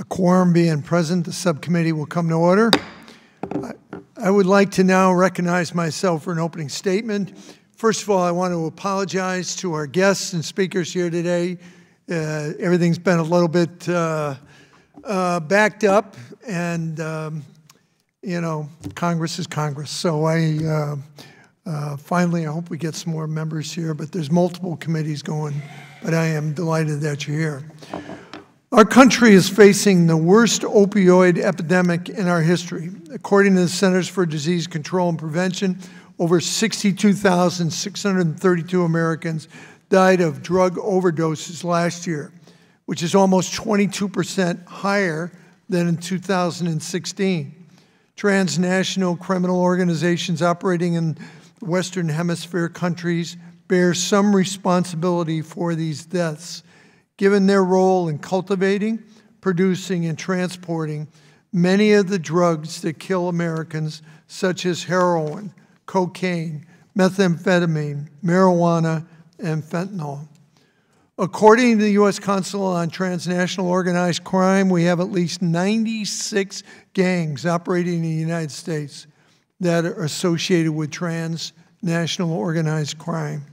Quorum being present, the subcommittee will come to order. I would like to now recognize myself for an opening statement. First of all, I want to apologize to our guests and speakers here today. Everything's been a little bit backed up, and you know, Congress is Congress. So finally, I hope we get some more members here, but there's multiple committees going, but I am delighted that you're here. Our country is facing the worst opioid epidemic in our history. According to the Centers for Disease Control and Prevention, over 62,632 Americans died of drug overdoses last year, which is almost 22% higher than in 2016. Transnational criminal organizations operating in the Western Hemisphere countries bear some responsibility for these deaths, given their role in cultivating, producing, and transporting many of the drugs that kill Americans, such as heroin, cocaine, methamphetamine, marijuana, and fentanyl. According to the U.S. Council on Transnational Organized Crime, we have at least 96 gangs operating in the United States that are associated with transnational organized crime.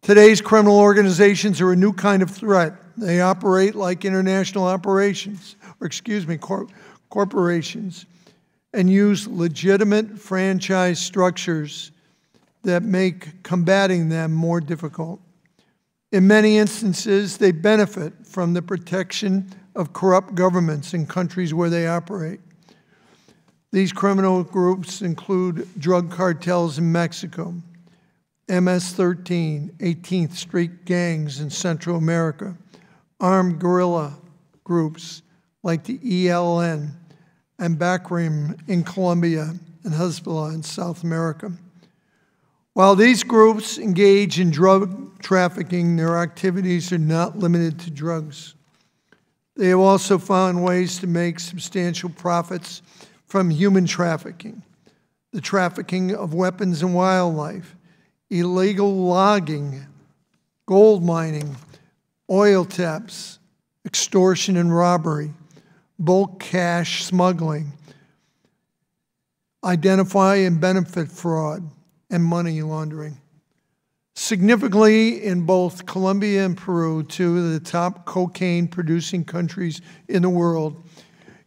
Today's criminal organizations are a new kind of threat. They operate like international operations, or corporations, and use legitimate franchise structures that make combating them more difficult. In many instances, they benefit from the protection of corrupt governments in countries where they operate. These criminal groups include drug cartels in Mexico, MS-13, 18th Street gangs in Central America, armed guerrilla groups like the ELN and Bakrim in Colombia, and Hezbollah in South America. While these groups engage in drug trafficking, their activities are not limited to drugs. They have also found ways to make substantial profits from human trafficking, the trafficking of weapons and wildlife, illegal logging, gold mining, oil taps, extortion and robbery, bulk cash smuggling, identify and benefit fraud, and money laundering. Significantly, in both Colombia and Peru, two of the top cocaine-producing countries in the world,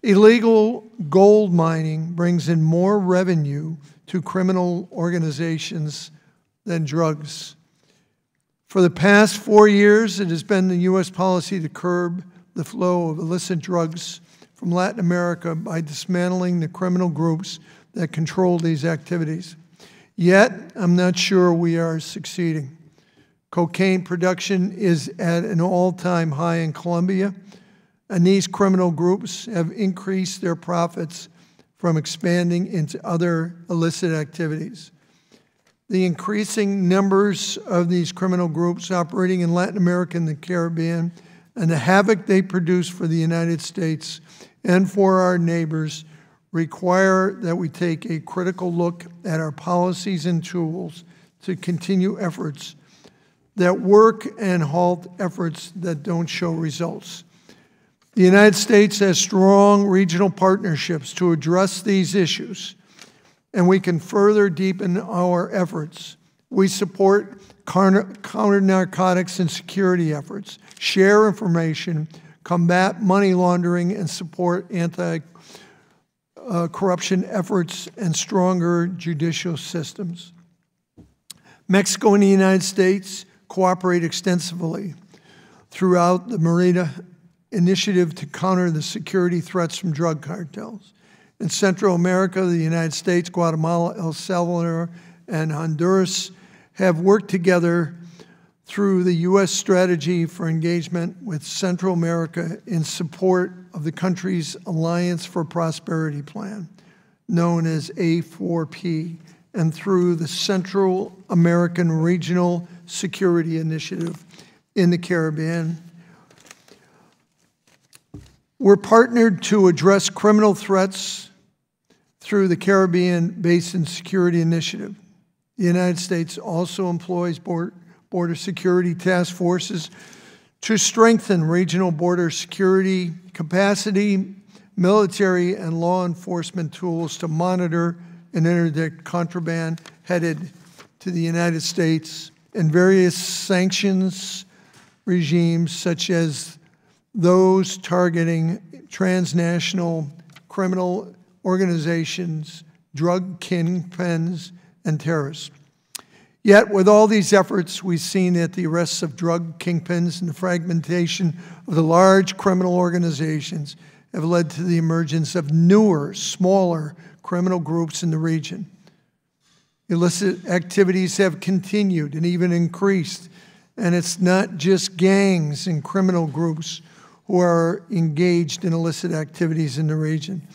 illegal gold mining brings in more revenue to criminal organizations than drugs. For the past 4 years, it has been the U.S. policy to curb the flow of illicit drugs from Latin America by dismantling the criminal groups that control these activities. Yet, I'm not sure we are succeeding. Cocaine production is at an all-time high in Colombia, and these criminal groups have increased their profits from expanding into other illicit activities. The increasing numbers of these criminal groups operating in Latin America and the Caribbean, and the havoc they produce for the United States and for our neighbors, require that we take a critical look at our policies and tools to continue efforts that work and halt efforts that don't show results. The United States has strong regional partnerships to address these issues, and we can further deepen our efforts. We support counter narcotics and security efforts, share information, combat money laundering, and support anti-corruption efforts and stronger judicial systems. Mexico and the United States cooperate extensively throughout the Merida initiative to counter the security threats from drug cartels. In Central America, the United States, Guatemala, El Salvador, and Honduras have worked together through the U.S. strategy for engagement with Central America in support of the country's Alliance for Prosperity Plan, known as A4P, and through the Central American Regional Security Initiative in the Caribbean. We're partnered to address criminal threats through the Caribbean Basin Security Initiative. The United States also employs border security task forces to strengthen regional border security capacity, military and law enforcement tools to monitor and interdict contraband headed to the United States, and various sanctions regimes such as those targeting transnational criminal organizations, drug kingpins, and terrorists. Yet, with all these efforts, we've seen that the arrests of drug kingpins and the fragmentation of the large criminal organizations have led to the emergence of newer, smaller criminal groups in the region. Illicit activities have continued and even increased, and it's not just gangs and criminal groups who are engaged in illicit activities in the region.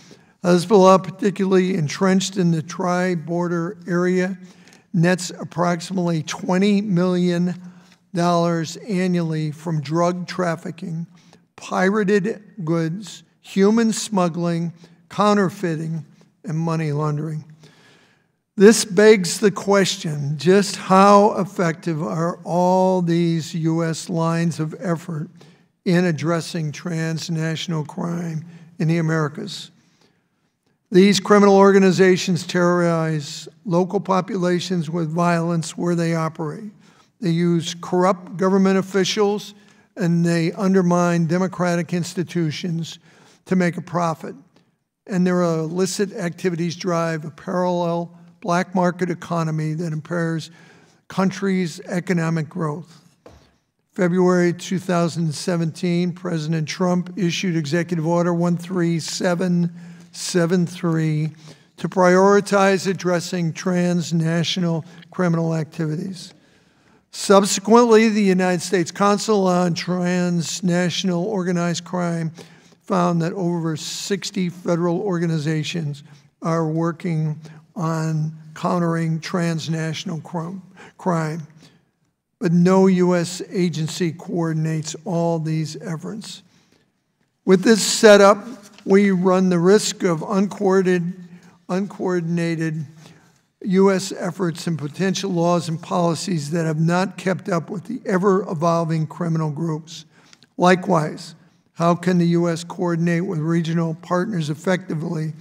Hezbollah, particularly entrenched in the tri-border area, nets approximately $20 million annually from drug trafficking, pirated goods, human smuggling, counterfeiting, and money laundering. This begs the question, just how effective are all these U.S. lines of effort in addressing transnational crime in the Americas? These criminal organizations terrorize local populations with violence where they operate. They use corrupt government officials and they undermine democratic institutions to make a profit. And their illicit activities drive a parallel black market economy that impairs countries' economic growth. February 2017, President Trump issued Executive Order 13773 to prioritize addressing transnational criminal activities. Subsequently, the United States Council on Transnational Organized Crime found that over 60 federal organizations are working on countering transnational crime. But no U.S. agency coordinates all these efforts. With this setup, we run the risk of uncoordinated U.S. efforts and potential laws and policies that have not kept up with the ever-evolving criminal groups. Likewise, how can the U.S. coordinate with regional partners effectively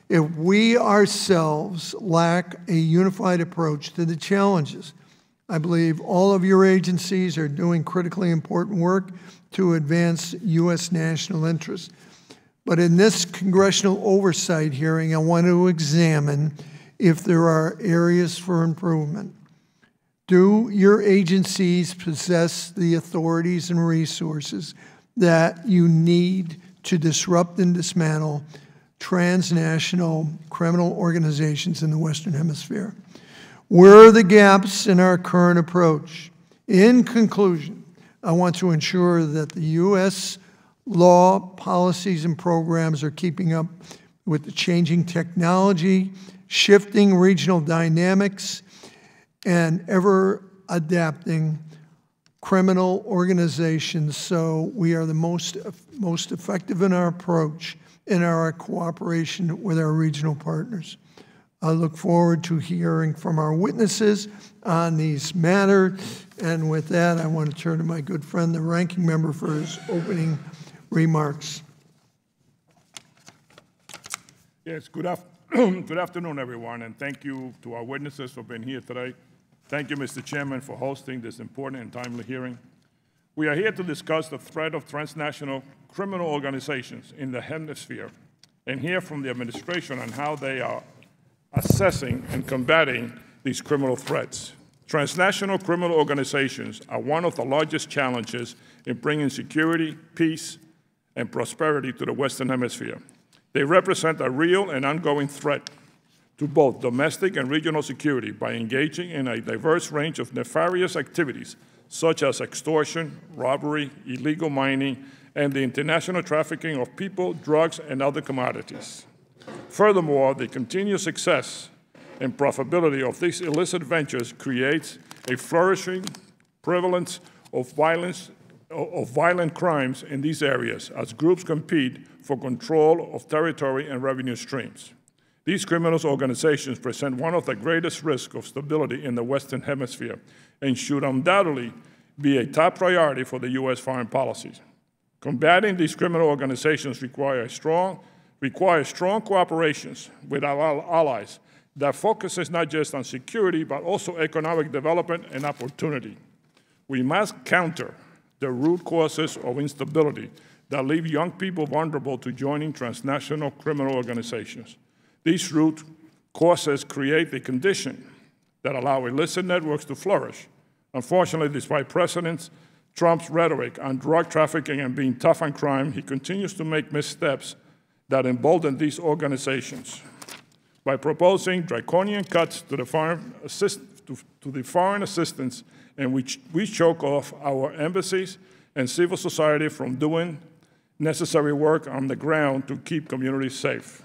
if we ourselves lack a unified approach to the challenges? I believe all of your agencies are doing critically important work to advance U.S. national interests. But in this congressional oversight hearing, I want to examine if there are areas for improvement. Do your agencies possess the authorities and resources that you need to disrupt and dismantle transnational criminal organizations in the Western Hemisphere? Where are the gaps in our current approach? In conclusion, I want to ensure that the U.S. law, policies, and programs are keeping up with the changing technology, shifting regional dynamics, and ever-adapting criminal organizations, so we are the most effective in our approach in our cooperation with our regional partners. I look forward to hearing from our witnesses on these matters. And with that, I want to turn to my good friend, the ranking member, for his opening remarks. Yes, good afternoon, everyone, and thank you to our witnesses for being here today. Thank you, Mr. Chairman, for hosting this important and timely hearing. We are here to discuss the threat of transnational criminal organizations in the Hemisphere and hear from the administration on how they are assessing and combating these criminal threats. Transnational criminal organizations are one of the largest challenges in bringing security, peace, and prosperity to the Western Hemisphere. They represent a real and ongoing threat to both domestic and regional security by engaging in a diverse range of nefarious activities such as extortion, robbery, illegal mining, and the international trafficking of people, drugs, and other commodities. Furthermore, the continued success and profitability of these illicit ventures creates a flourishing prevalence of violent crimes in these areas as groups compete for control of territory and revenue streams. These criminal organizations present one of the greatest risks of stability in the Western Hemisphere and should undoubtedly be a top priority for the U.S. foreign policy. Combating these criminal organizations requires strong cooperation with our allies that focuses not just on security, but also economic development and opportunity. We must counter the root causes of instability that leave young people vulnerable to joining transnational criminal organizations. These root causes create the condition that allow illicit networks to flourish. Unfortunately, despite President Trump's rhetoric on drug trafficking and being tough on crime, he continues to make missteps that embolden these organizations. By proposing draconian cuts to the foreign assistance, in which we choke off our embassies and civil society from doing necessary work on the ground to keep communities safe.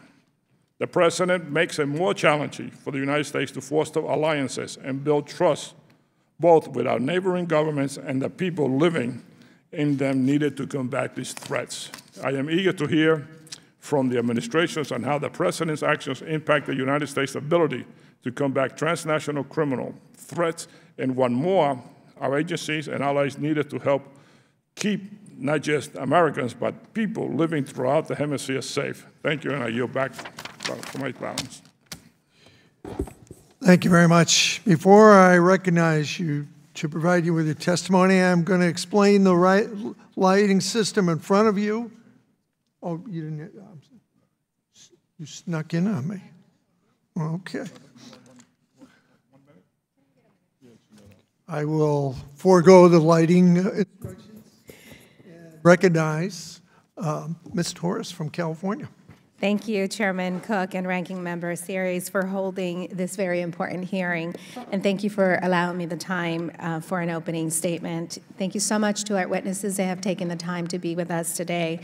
The President makes it more challenging for the United States to foster alliances and build trust, both with our neighboring governments and the people living in them needed to combat these threats. I am eager to hear from the administrations on how the President's actions impact the United States' ability to combat transnational criminal threats, and what more our agencies and allies needed to help keep not just Americans, but people living throughout the hemisphere safe. Thank you, and I yield back for my balance. Thank you very much. Before I recognize you to provide you with your testimony, I'm going to explain the lighting system in front of you. Oh, you didn't, you snuck in on me. Okay. I will forego the lighting instructions and recognize Ms. Torres from California. Thank you, Chairman Cook and Ranking Member Series, for holding this very important hearing, and thank you for allowing me the time for an opening statement. Thank you so much to our witnesses that have taken the time to be with us today.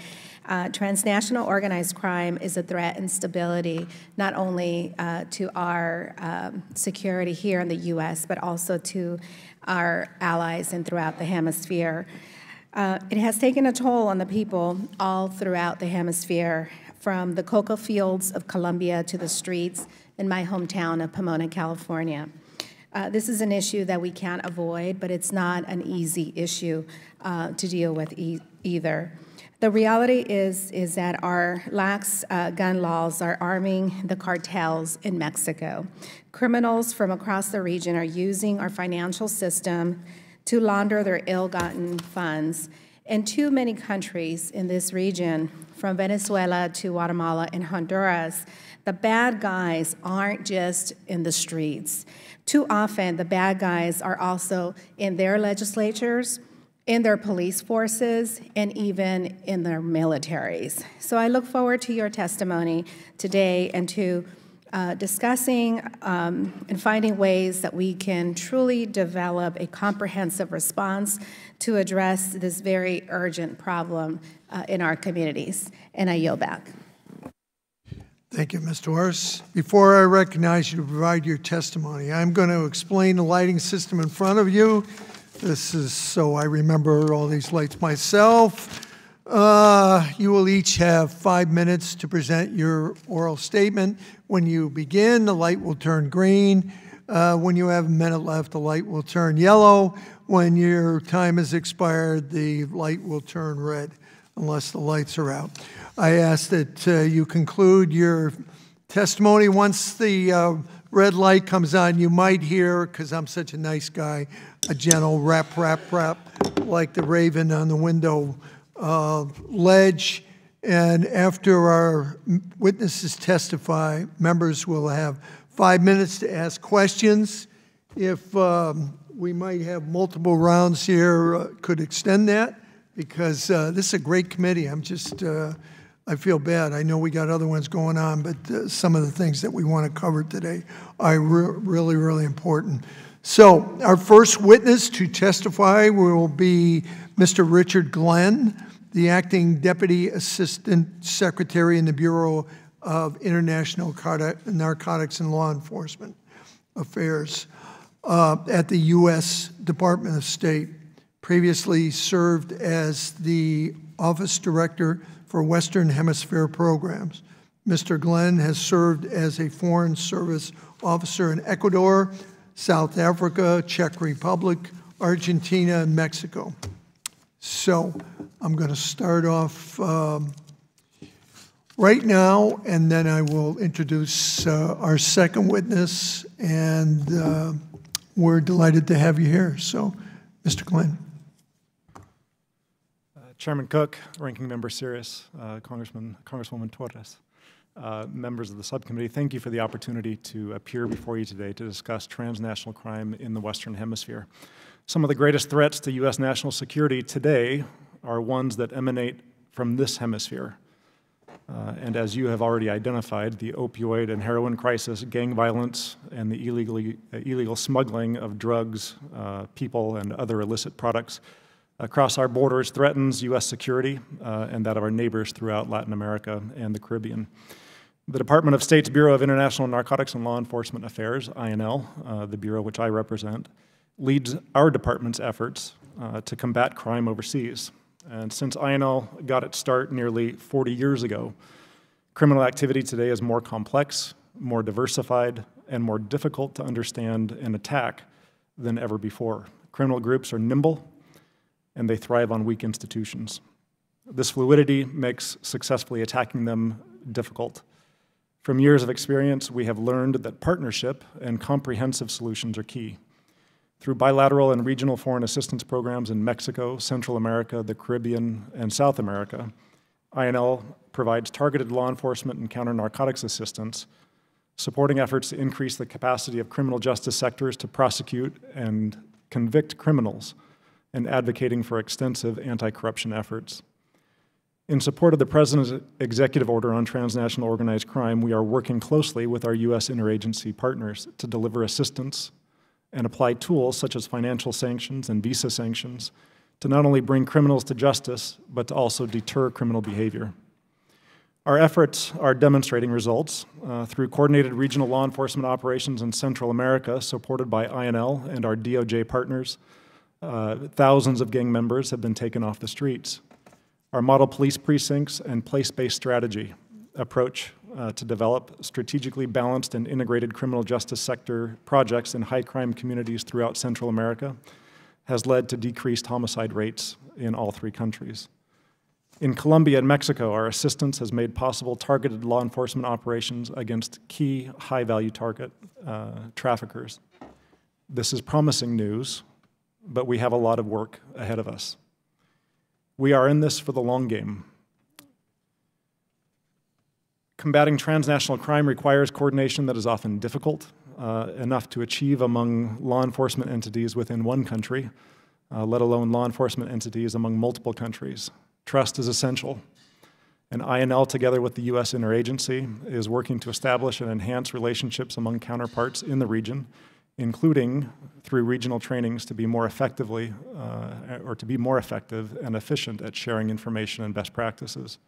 Transnational organized crime is a threat and stability, not only to our security here in the U.S., but also to our allies and throughout the hemisphere. It has taken a toll on the people all throughout the hemisphere, from the cocoa fields of Colombia to the streets in my hometown of Pomona, California. This is an issue that we can't avoid, but it's not an easy issue to deal with either. The reality is that our lax gun laws are arming the cartels in Mexico. Criminals from across the region are using our financial system to launder their ill-gotten funds. In too many countries in this region, from Venezuela to Guatemala and Honduras, the bad guys aren't just in the streets. Too often, the bad guys are also in their legislatures, in their police forces, and even in their militaries. So I look forward to your testimony today and to discussing and finding ways that we can truly develop a comprehensive response to address this very urgent problem in our communities. And I yield back. Thank you, Ms. Torres. Before I recognize you to provide your testimony, I'm going to explain the lighting system in front of you. This is so I remember all these lights myself. You will each have 5 minutes to present your oral statement. When you begin, the light will turn green. When you have a minute left, the light will turn yellow. When your time has expired, the light will turn red, unless the lights are out. I ask that you conclude your testimony. Once the red light comes on, you might hear, because I'm such a nice guy, a gentle rap, rap, rap, like the raven on the window ledge. And after our witnesses testify, members will have 5 minutes to ask questions. If we might have multiple rounds here, could extend that, because this is a great committee. I'm just, I feel bad. I know we got other ones going on, but some of the things that we want to cover today are really, really important. So our first witness to testify will be Mr. Richard Glenn, the Acting Deputy Assistant Secretary in the Bureau of International Narcotics and Law Enforcement Affairs at the U.S. Department of State. Previously served as the Office Director for Western Hemisphere Programs. Mr. Glenn has served as a Foreign Service Officer in Ecuador, South Africa, Czech Republic, Argentina, and Mexico. So I'm going to start off right now, and then I will introduce our second witness, and we're delighted to have you here. So, Mr. Glenn. Chairman Cook, Ranking Member Sirius, Congresswoman Torres, members of the subcommittee, thank you for the opportunity to appear before you today to discuss transnational crime in the Western Hemisphere. Some of the greatest threats to U.S. national security today are ones that emanate from this hemisphere. And as you have already identified, the opioid and heroin crisis, gang violence, and the illegal smuggling of drugs, people, and other illicit products across our borders threatens U.S. security and that of our neighbors throughout Latin America and the Caribbean. The Department of State's Bureau of International Narcotics and Law Enforcement Affairs, INL, the bureau which I represent, leads our department's efforts to combat crime overseas. And since INL got its start nearly 40 years ago, criminal activity today is more complex, more diversified, and more difficult to understand and attack than ever before. Criminal groups are nimble, and they thrive on weak institutions. This fluidity makes successfully attacking them difficult. From years of experience, we have learned that partnership and comprehensive solutions are key. Through bilateral and regional foreign assistance programs in Mexico, Central America, the Caribbean, and South America, INL provides targeted law enforcement and counter-narcotics assistance, supporting efforts to increase the capacity of criminal justice sectors to prosecute and convict criminals, and advocating for extensive anti-corruption efforts. In support of the President's executive order on transnational organized crime, we are working closely with our U.S. interagency partners to deliver assistance and apply tools such as financial sanctions and visa sanctions to not only bring criminals to justice, but to also deter criminal behavior. Our efforts are demonstrating results through coordinated regional law enforcement operations in Central America, supported by INL and our DOJ partners. Thousands of gang members have been taken off the streets. Our model police precincts and place-based strategy approach to develop strategically balanced and integrated criminal justice sector projects in high-crime communities throughout Central America has led to decreased homicide rates in all three countries. In Colombia and Mexico, our assistance has made possible targeted law enforcement operations against key high-value target traffickers. This is promising news, but we have a lot of work ahead of us. We are in this for the long game. Combating transnational crime requires coordination that is often difficult, enough to achieve among law enforcement entities within one country, let alone law enforcement entities among multiple countries. Trust is essential, and INL, together with the U.S. interagency, is working to establish and enhance relationships among counterparts in the region, including through regional trainings to be more effective and efficient at sharing information and best practices.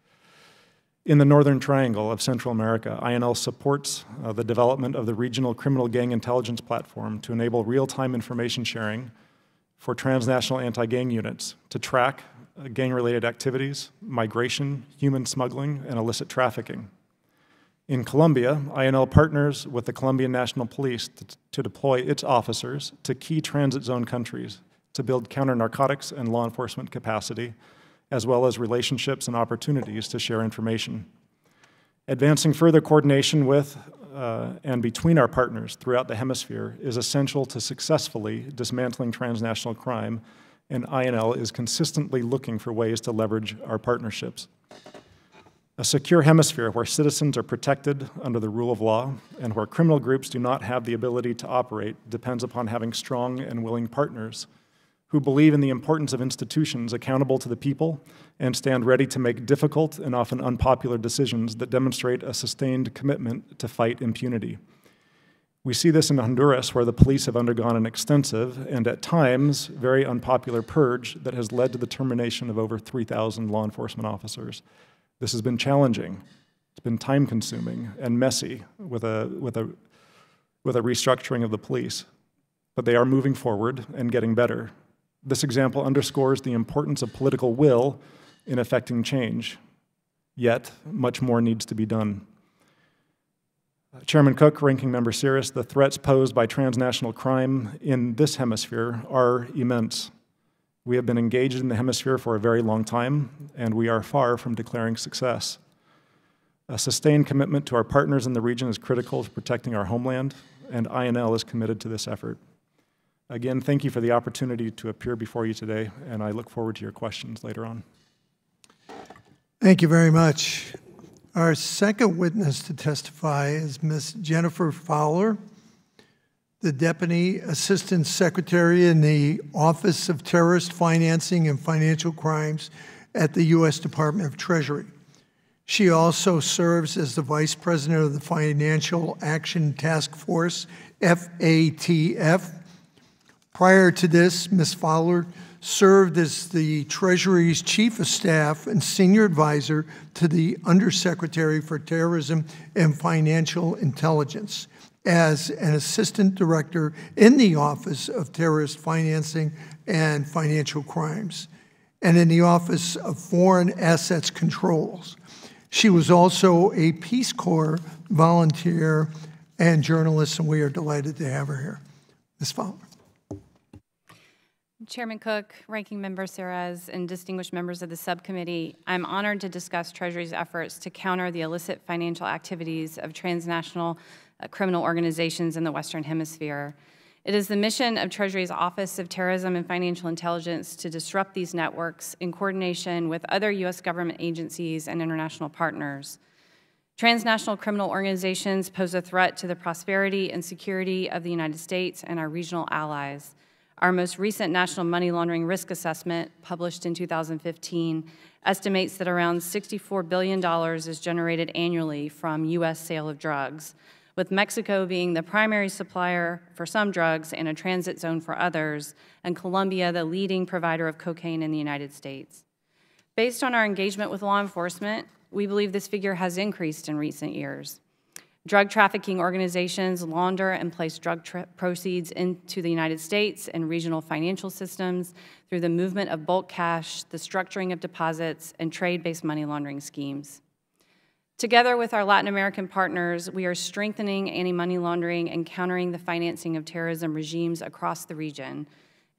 In the Northern Triangle of Central America, INL supports the development of the Regional Criminal Gang Intelligence Platform to enable real-time information sharing for transnational anti-gang units to track gang-related activities, migration, human smuggling, and illicit trafficking. In Colombia, INL partners with the Colombian National Police to deploy its officers to key transit zone countries to build counter-narcotics and law enforcement capacity, as well as relationships and opportunities to share information. Advancing further coordination with and between our partners throughout the hemisphere is essential to successfully dismantling transnational crime, and INL is consistently looking for ways to leverage our partnerships. A secure hemisphere where citizens are protected under the rule of law and where criminal groups do not have the ability to operate depends upon having strong and willing partners who believe in the importance of institutions accountable to the people and stand ready to make difficult and often unpopular decisions that demonstrate a sustained commitment to fight impunity. We see this in Honduras, where the police have undergone an extensive and at times very unpopular purge that has led to the termination of over 3,000 law enforcement officers. This has been challenging, it's been time-consuming and messy with a restructuring of the police, but they are moving forward and getting better. This example underscores the importance of political will in effecting change, yet much more needs to be done. Chairman Cook, Ranking Member Sirius, the threats posed by transnational crime in this hemisphere are immense. We have been engaged in the hemisphere for a very long time, and we are far from declaring success. A sustained commitment to our partners in the region is critical to protecting our homeland, and INL is committed to this effort. Again, thank you for the opportunity to appear before you today, and I look forward to your questions later on. Thank you very much. Our second witness to testify is Ms. Jennifer Fowler, the Deputy Assistant Secretary in the Office of Terrorist Financing and Financial Crimes at the U.S. Department of Treasury. She also serves as the Vice President of the Financial Action Task Force, FATF. Prior to this, Ms. Fowler served as the Treasury's Chief of Staff and Senior Advisor to the Undersecretary for Terrorism and Financial Intelligence, as an Assistant Director in the Office of Terrorist Financing and Financial Crimes, and in the Office of Foreign Assets Controls. She was also a Peace Corps volunteer and journalist, and we are delighted to have her here. Ms. Fowler. Chairman Cook, Ranking Member Serres, and distinguished members of the subcommittee, I'm honored to discuss Treasury's efforts to counter the illicit financial activities of transnational criminal organizations in the Western Hemisphere. It is the mission of Treasury's Office of Terrorism and Financial Intelligence to disrupt these networks in coordination with other U.S. government agencies and international partners. Transnational criminal organizations pose a threat to the prosperity and security of the United States and our regional allies. Our most recent National Money Laundering Risk Assessment, published in 2015, estimates that around $64 billion is generated annually from U.S. sale of drugs, with Mexico being the primary supplier for some drugs and a transit zone for others, and Colombia the leading provider of cocaine in the United States. Based on our engagement with law enforcement, we believe this figure has increased in recent years. Drug trafficking organizations launder and place drug proceeds into the United States and regional financial systems through the movement of bulk cash, the structuring of deposits, and trade-based money laundering schemes. Together with our Latin American partners, we are strengthening anti-money laundering and countering the financing of terrorism regimes across the region.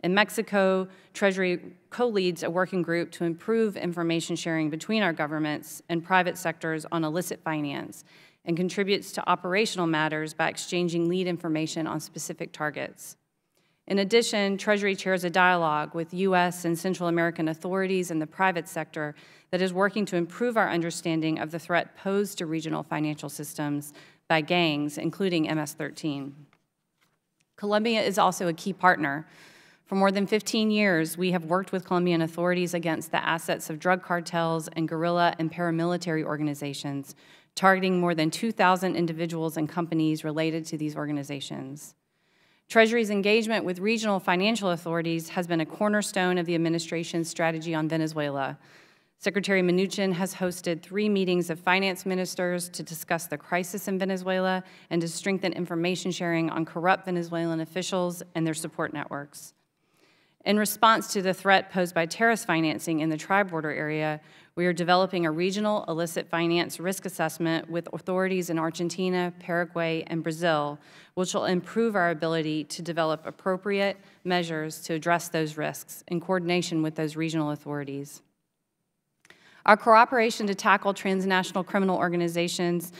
In Mexico, Treasury co-leads a working group to improve information sharing between our governments and private sectors on illicit finance, and contributes to operational matters by exchanging lead information on specific targets. In addition, Treasury chairs a dialogue with U.S. and Central American authorities and the private sector that is working to improve our understanding of the threat posed to regional financial systems by gangs, including MS-13. Colombia is also a key partner. For more than 15 years, we have worked with Colombian authorities against the assets of drug cartels and guerrilla and paramilitary organizations, targeting more than 2,000 individuals and companies related to these organizations. Treasury's engagement with regional financial authorities has been a cornerstone of the administration's strategy on Venezuela. Secretary Mnuchin has hosted 3 meetings of finance ministers to discuss the crisis in Venezuela and to strengthen information sharing on corrupt Venezuelan officials and their support networks. In response to the threat posed by terrorist financing in the tri-border area, we are developing a regional illicit finance risk assessment with authorities in Argentina, Paraguay, and Brazil, which will improve our ability to develop appropriate measures to address those risks in coordination with those regional authorities. Our cooperation to tackle transnational criminal organizations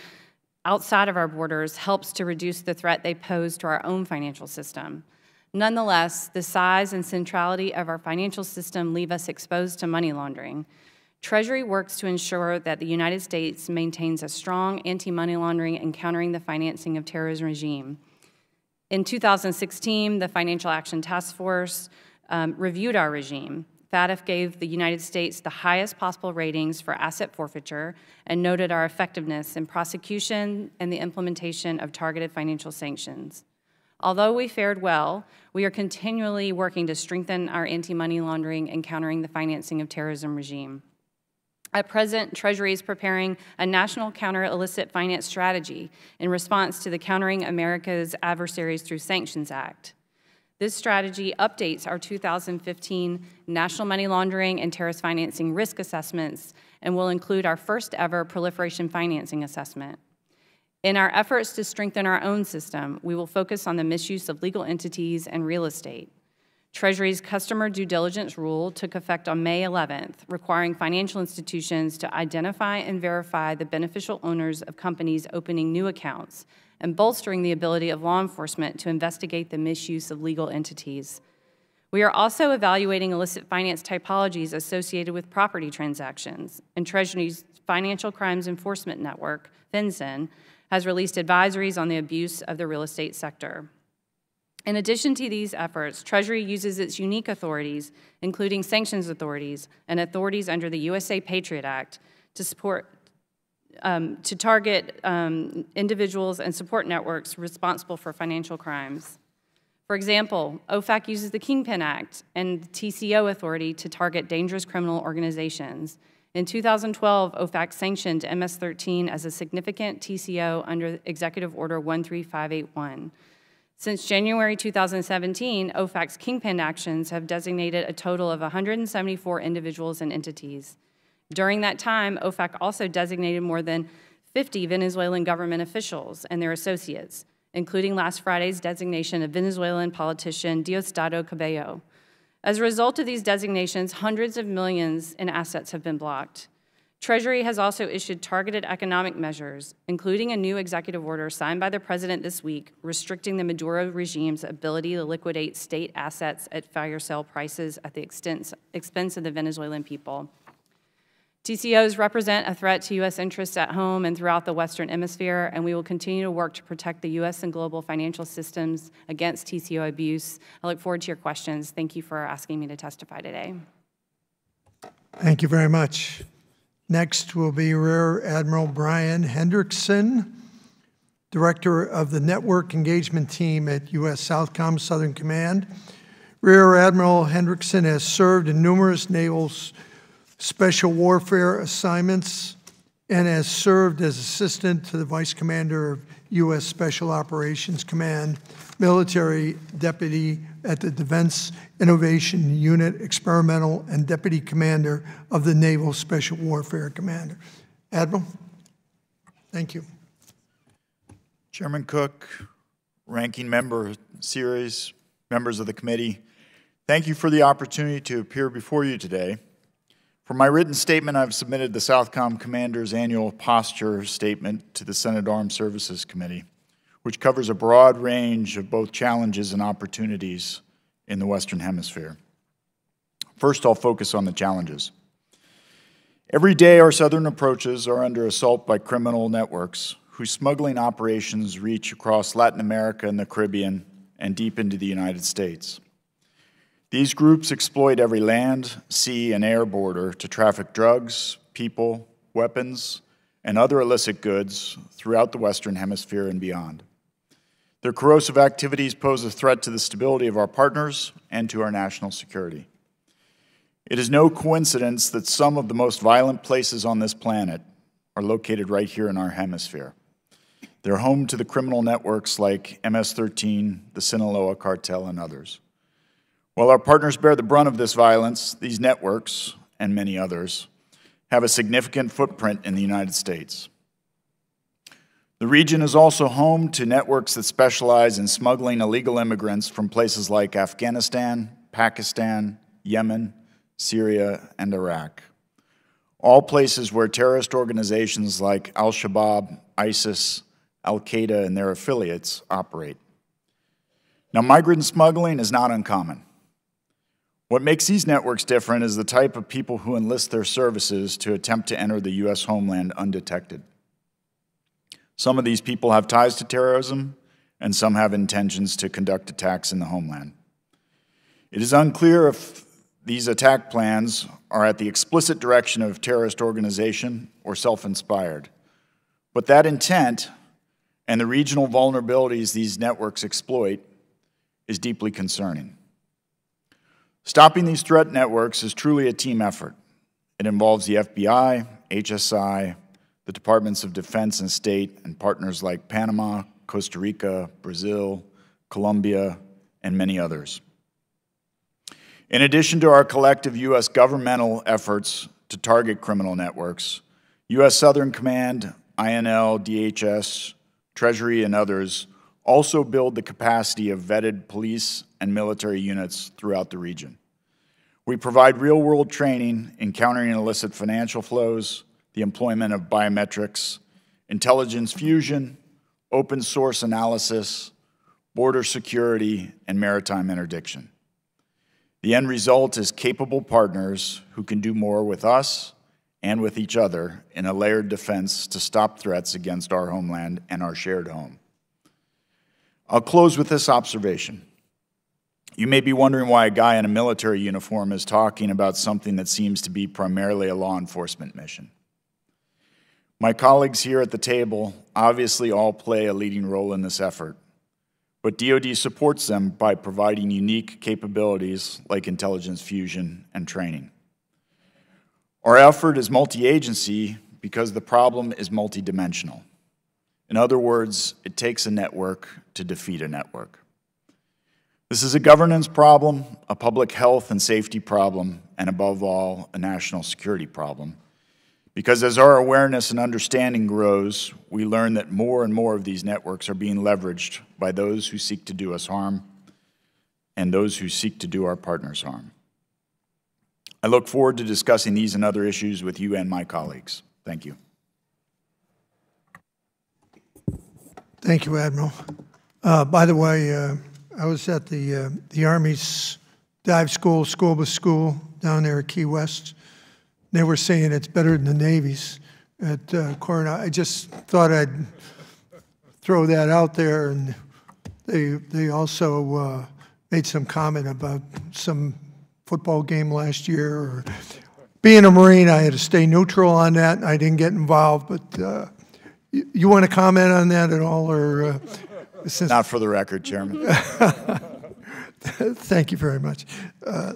outside of our borders helps to reduce the threat they pose to our own financial system. Nonetheless, the size and centrality of our financial system leave us exposed to money laundering. Treasury works to ensure that the United States maintains a strong anti-money laundering and countering the financing of terrorism regime. In 2016, the Financial Action Task Force reviewed our regime. FATF gave the United States the highest possible ratings for asset forfeiture and noted our effectiveness in prosecution and the implementation of targeted financial sanctions. Although we fared well, we are continually working to strengthen our anti-money laundering and countering the financing of terrorism regime. At present, Treasury is preparing a national counter-illicit finance strategy in response to the Countering America's Adversaries Through Sanctions Act. This strategy updates our 2015 National Money Laundering and Terrorist Financing Risk Assessments and will include our first ever Proliferation Financing Assessment. In our efforts to strengthen our own system, we will focus on the misuse of legal entities and real estate. Treasury's customer due diligence rule took effect on May 11th, requiring financial institutions to identify and verify the beneficial owners of companies opening new accounts and bolstering the ability of law enforcement to investigate the misuse of legal entities. We are also evaluating illicit finance typologies associated with property transactions, and Treasury's Financial Crimes Enforcement Network, FinCEN, has released advisories on the abuse of the real estate sector. In addition to these efforts, Treasury uses its unique authorities, including sanctions authorities and authorities under the USA Patriot Act, to target individuals and support networks responsible for financial crimes. For example, OFAC uses the Kingpin Act and TCO authority to target dangerous criminal organizations. In 2012, OFAC sanctioned MS-13 as a significant TCO under Executive Order 13581. Since January 2017, OFAC's Kingpin actions have designated a total of 174 individuals and entities. During that time, OFAC also designated more than 50 Venezuelan government officials and their associates, including last Friday's designation of Venezuelan politician Diosdado Cabello. As a result of these designations, hundreds of millions in assets have been blocked. Treasury has also issued targeted economic measures, including a new executive order signed by the president this week, restricting the Maduro regime's ability to liquidate state assets at fire sale prices at the expense of the Venezuelan people. TCOs represent a threat to U.S. interests at home and throughout the Western Hemisphere, and we will continue to work to protect the U.S. and global financial systems against TCO abuse. I look forward to your questions. Thank you for asking me to testify today. Thank you very much. Next will be Rear Admiral Brian Hendrickson, Director of the Network Engagement Team at U.S. Southcom Southern Command. Rear Admiral Hendrickson has served in numerous naval special warfare assignments and has served as assistant to the Vice Commander of U.S. Special Operations Command, military deputy at the Defense Innovation Unit, experimental, and deputy commander of the Naval Special Warfare Commander. Admiral, thank you. Chairman Cook, Ranking Member Series, members of the committee, thank you for the opportunity to appear before you today. For my written statement, I've submitted the Southcom Commander's annual posture statement to the Senate Armed Services Committee, which covers a broad range of both challenges and opportunities in the Western Hemisphere. First, I'll focus on the challenges. Every day, our southern approaches are under assault by criminal networks whose smuggling operations reach across Latin America and the Caribbean and deep into the United States. These groups exploit every land, sea, and air border to traffic drugs, people, weapons, and other illicit goods throughout the Western Hemisphere and beyond. Their corrosive activities pose a threat to the stability of our partners and to our national security. It is no coincidence that some of the most violent places on this planet are located right here in our hemisphere. They're home to the criminal networks like MS-13, the Sinaloa cartel, and others. While our partners bear the brunt of this violence, these networks, and many others, have a significant footprint in the United States. The region is also home to networks that specialize in smuggling illegal immigrants from places like Afghanistan, Pakistan, Yemen, Syria, and Iraq. All places where terrorist organizations like Al-Shabaab, ISIS, Al-Qaeda, and their affiliates operate. Now, migrant smuggling is not uncommon. What makes these networks different is the type of people who enlist their services to attempt to enter the U.S. homeland undetected. Some of these people have ties to terrorism, and some have intentions to conduct attacks in the homeland. It is unclear if these attack plans are at the explicit direction of a terrorist organization or self-inspired. But that intent and the regional vulnerabilities these networks exploit is deeply concerning. Stopping these threat networks is truly a team effort. It involves the FBI, HSI, the Departments of Defense and State, and partners like Panama, Costa Rica, Brazil, Colombia, and many others. In addition to our collective U.S. governmental efforts to target criminal networks, U.S. Southern Command, INL, DHS, Treasury, and others also build the capacity of vetted police and military units throughout the region. We provide real-world training in countering illicit financial flows, the employment of biometrics, intelligence fusion, open source analysis, border security, and maritime interdiction. The end result is capable partners who can do more with us and with each other in a layered defense to stop threats against our homeland and our shared home. I'll close with this observation. You may be wondering why a guy in a military uniform is talking about something that seems to be primarily a law enforcement mission. My colleagues here at the table obviously all play a leading role in this effort, but DoD supports them by providing unique capabilities like intelligence fusion and training. Our effort is multi-agency because the problem is multidimensional. In other words, it takes a network to defeat a network. This is a governance problem, a public health and safety problem, and above all, a national security problem. Because as our awareness and understanding grows, we learn that more and more of these networks are being leveraged by those who seek to do us harm and those who seek to do our partners harm. I look forward to discussing these and other issues with you and my colleagues. Thank you. Thank you, Admiral. By the way, I was at the Army's dive school, scuba school down there at Key West. They were saying it's better than the Navy's at Coronado. I just thought I'd throw that out there, and they also made some comment about some football game last year. Or being a Marine, I had to stay neutral on that, and I didn't get involved. But you want to comment on that at all, or not for the record, Chairman. Thank you very much.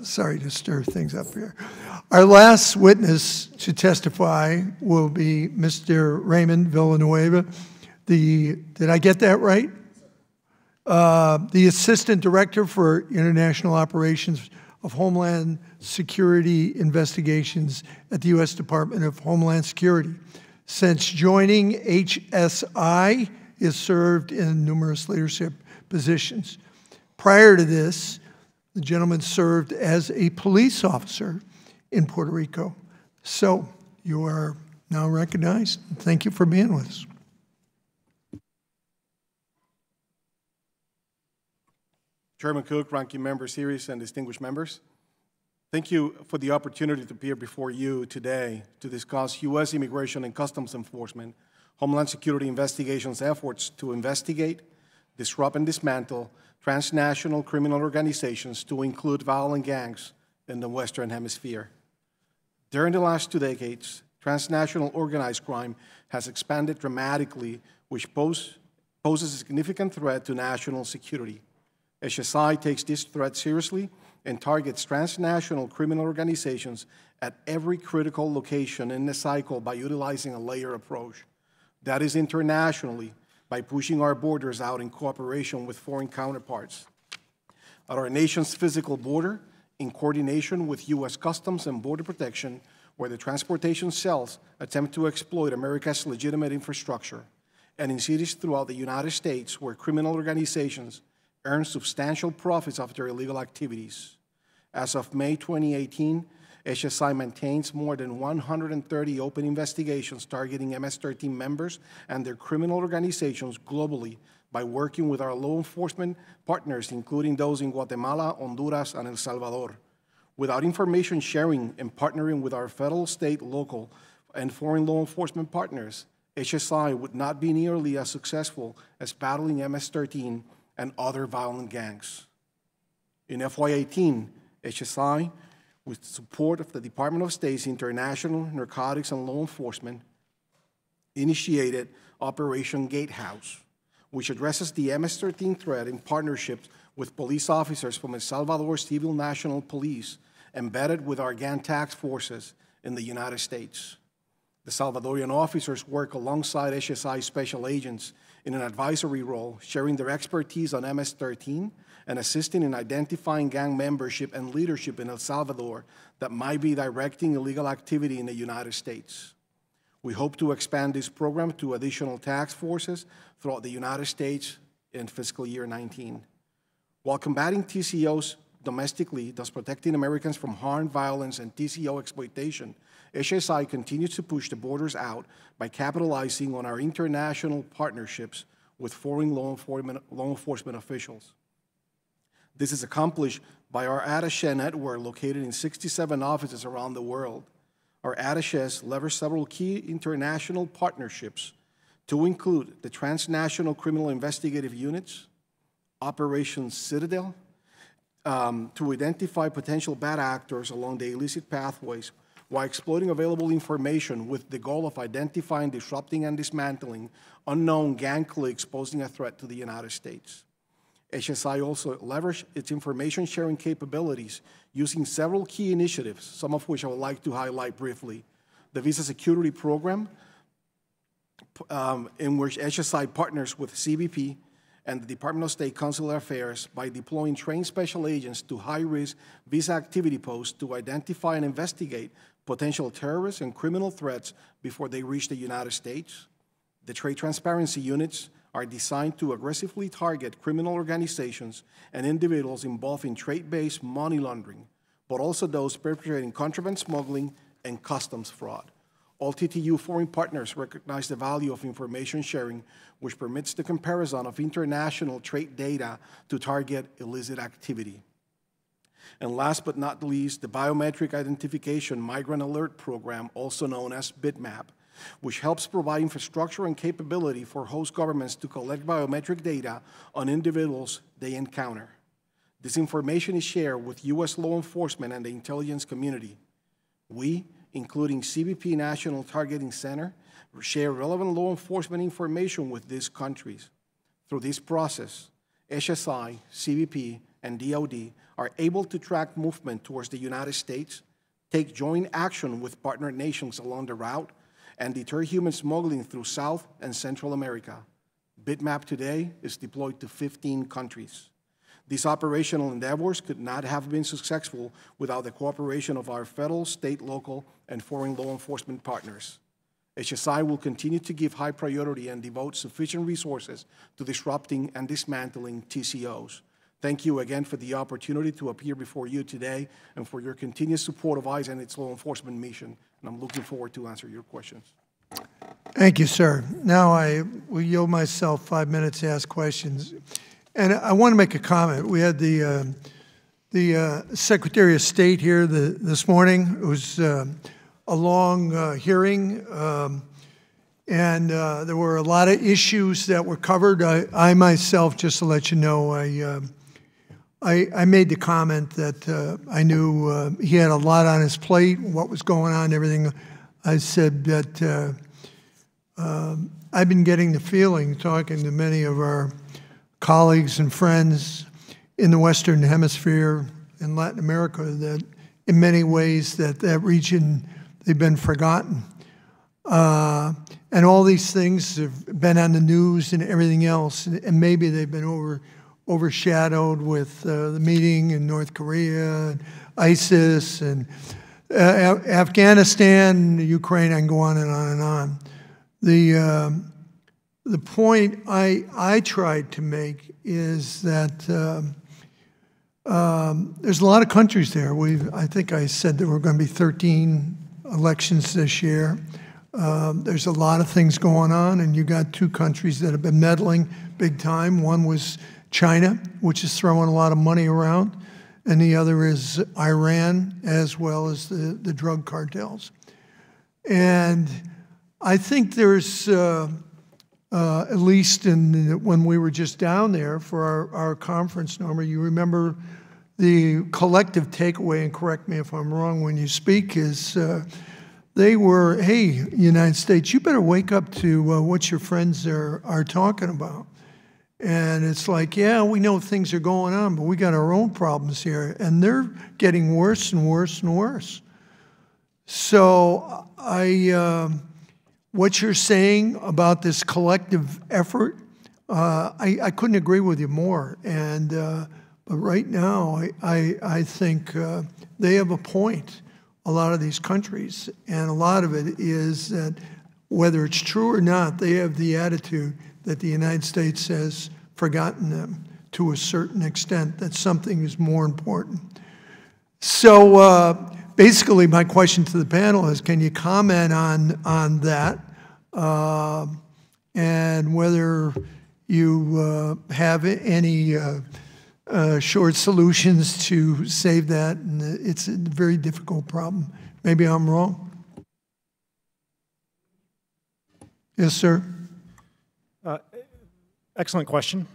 Sorry to stir things up here. Our last witness to testify will be Mr. Raymond Villanueva. Did I get that right? The Assistant Director for International Operations of Homeland Security Investigations at the U.S. Department of Homeland Security. Since joining HSI, he has served in numerous leadership positions. Prior to this, the gentleman served as a police officer in Puerto Rico. So you are now recognized. Thank you for being with us. Chairman Cook, Ranking Member Series, and distinguished members, thank you for the opportunity to appear before you today to discuss U.S. Immigration and Customs Enforcement, Homeland Security Investigations efforts to investigate, disrupt, and dismantle transnational criminal organizations to include violent gangs in the Western Hemisphere. During the last 2 decades, transnational organized crime has expanded dramatically, which poses a significant threat to national security. HSI takes this threat seriously and targets transnational criminal organizations at every critical location in the cycle by utilizing a layered approach. That is internationally, by pushing our borders out in cooperation with foreign counterparts. At our nation's physical border, in coordination with U.S. Customs and Border Protection, where the transportation cells attempt to exploit America's legitimate infrastructure, and in cities throughout the United States where criminal organizations earn substantial profits of their illegal activities. As of May 2018, HSI maintains more than 130 open investigations targeting MS-13 members and their criminal organizations globally by working with our law enforcement partners, including those in Guatemala, Honduras, and El Salvador. Without information sharing and partnering with our federal, state, local, and foreign law enforcement partners, HSI would not be nearly as successful as battling MS-13 and other violent gangs. In FY18, HSI, with support of the Department of State's International Narcotics and Law Enforcement, initiated Operation Gatehouse, which addresses the MS-13 threat in partnership with police officers from El Salvador's Civil National Police, embedded with our gang task forces in the United States. The Salvadorian officers work alongside HSI special agents in an advisory role, sharing their expertise on MS-13 and assisting in identifying gang membership and leadership in El Salvador that might be directing illegal activity in the United States. We hope to expand this program to additional task forces throughout the United States in fiscal year 19. While combating TCOs domestically, thus protecting Americans from harm, violence, and TCO exploitation, HSI continues to push the borders out by capitalizing on our international partnerships with foreign law enforcement officials. This is accomplished by our attaché network located in 67 offices around the world. Our attachés leverage several key international partnerships to include the Transnational Criminal Investigative Units, Operation Citadel, to identify potential bad actors along the illicit pathways while exploiting available information with the goal of identifying, disrupting, and dismantling unknown gang cliques posing a threat to the United States. HSI also leveraged its information sharing capabilities using several key initiatives, some of which I would like to highlight briefly. The Visa Security Program, in which HSI partners with CBP and the Department of State Consular Affairs by deploying trained special agents to high-risk visa activity posts to identify and investigate potential terrorist and criminal threats before they reach the United States. The trade transparency units are designed to aggressively target criminal organizations and individuals involved in trade-based money laundering, but also those perpetrating contraband smuggling and customs fraud. All TTU foreign partners recognize the value of information sharing, which permits the comparison of international trade data to target illicit activity. And last but not least, the Biometric Identification Migrant Alert Program, also known as BITMAP, which helps provide infrastructure and capability for host governments to collect biometric data on individuals they encounter. This information is shared with U.S. law enforcement and the intelligence community. We, including CBP National Targeting Center, share relevant law enforcement information with these countries. Through this process, HSI, CBP, and DoD are able to track movement towards the United States, take joint action with partner nations along the route, and deter human smuggling through South and Central America. BITMAP today is deployed to 15 countries. These operational endeavors could not have been successful without the cooperation of our federal, state, local, and foreign law enforcement partners. HSI will continue to give high priority and devote sufficient resources to disrupting and dismantling TCOs. Thank you again for the opportunity to appear before you today and for your continued support of ICE and its law enforcement mission. And I'm looking forward to answer your questions. Thank you, sir. Now I will yield myself 5 minutes to ask questions. And I want to make a comment. We had the Secretary of State here this morning. It was a long hearing, and there were a lot of issues that were covered. I myself, just to let you know, I made the comment that I knew he had a lot on his plate, what was going on, everything. I said that I've been getting the feeling, talking to many of our colleagues and friends in the Western Hemisphere in Latin America, that in many ways that region, they've been forgotten. And all these things have been on the news and everything else, and maybe they've been overshadowed with the meeting in North Korea, and ISIS, and Afghanistan, Ukraine. I can go on and on and on. The point I tried to make is that there's a lot of countries there. I think I said there were going to be 13 elections this year. There's a lot of things going on, and you got two countries that have been meddling big time. One was China, which is throwing a lot of money around, and the other is Iran, as well as the drug cartels. And I think there's, at least when we were just down there for our conference, Norma, you remember the collective takeaway, and correct me if I'm wrong when you speak, is they were, hey, United States, you better wake up to what your friends are talking about. And it's like, yeah, we know things are going on, but we got our own problems here. And they're getting worse and worse and worse. So what you're saying about this collective effort, I couldn't agree with you more. And but right now, I think they have a point, a lot of these countries. And a lot of it is that whether it's true or not, they have the attitude that the United States has forgotten them to a certain extent, that something is more important. So basically my question to the panel is, can you comment on that and whether you have any short solutions to save that? And it's a very difficult problem. Maybe I'm wrong. Yes, sir. Excellent question.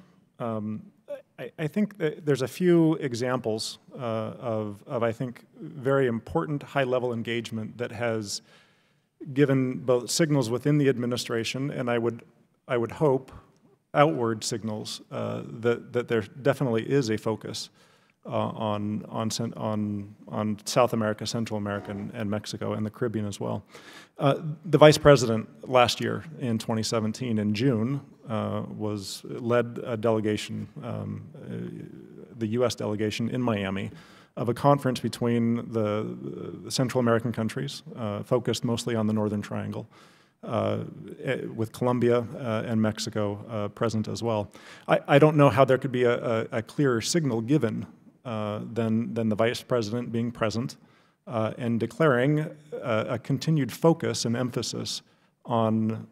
I think that there's a few examples of, I think, very important high-level engagement that has given both signals within the administration, and I would hope outward signals that there definitely is a focus on South America, Central America, and Mexico, and the Caribbean as well. The Vice President last year in 2017, in June, led a delegation, the U.S. delegation in Miami, of a conference between the Central American countries, focused mostly on the Northern Triangle, with Colombia and Mexico present as well. I don't know how there could be a clearer signal given than the Vice President being present and declaring a continued focus and emphasis on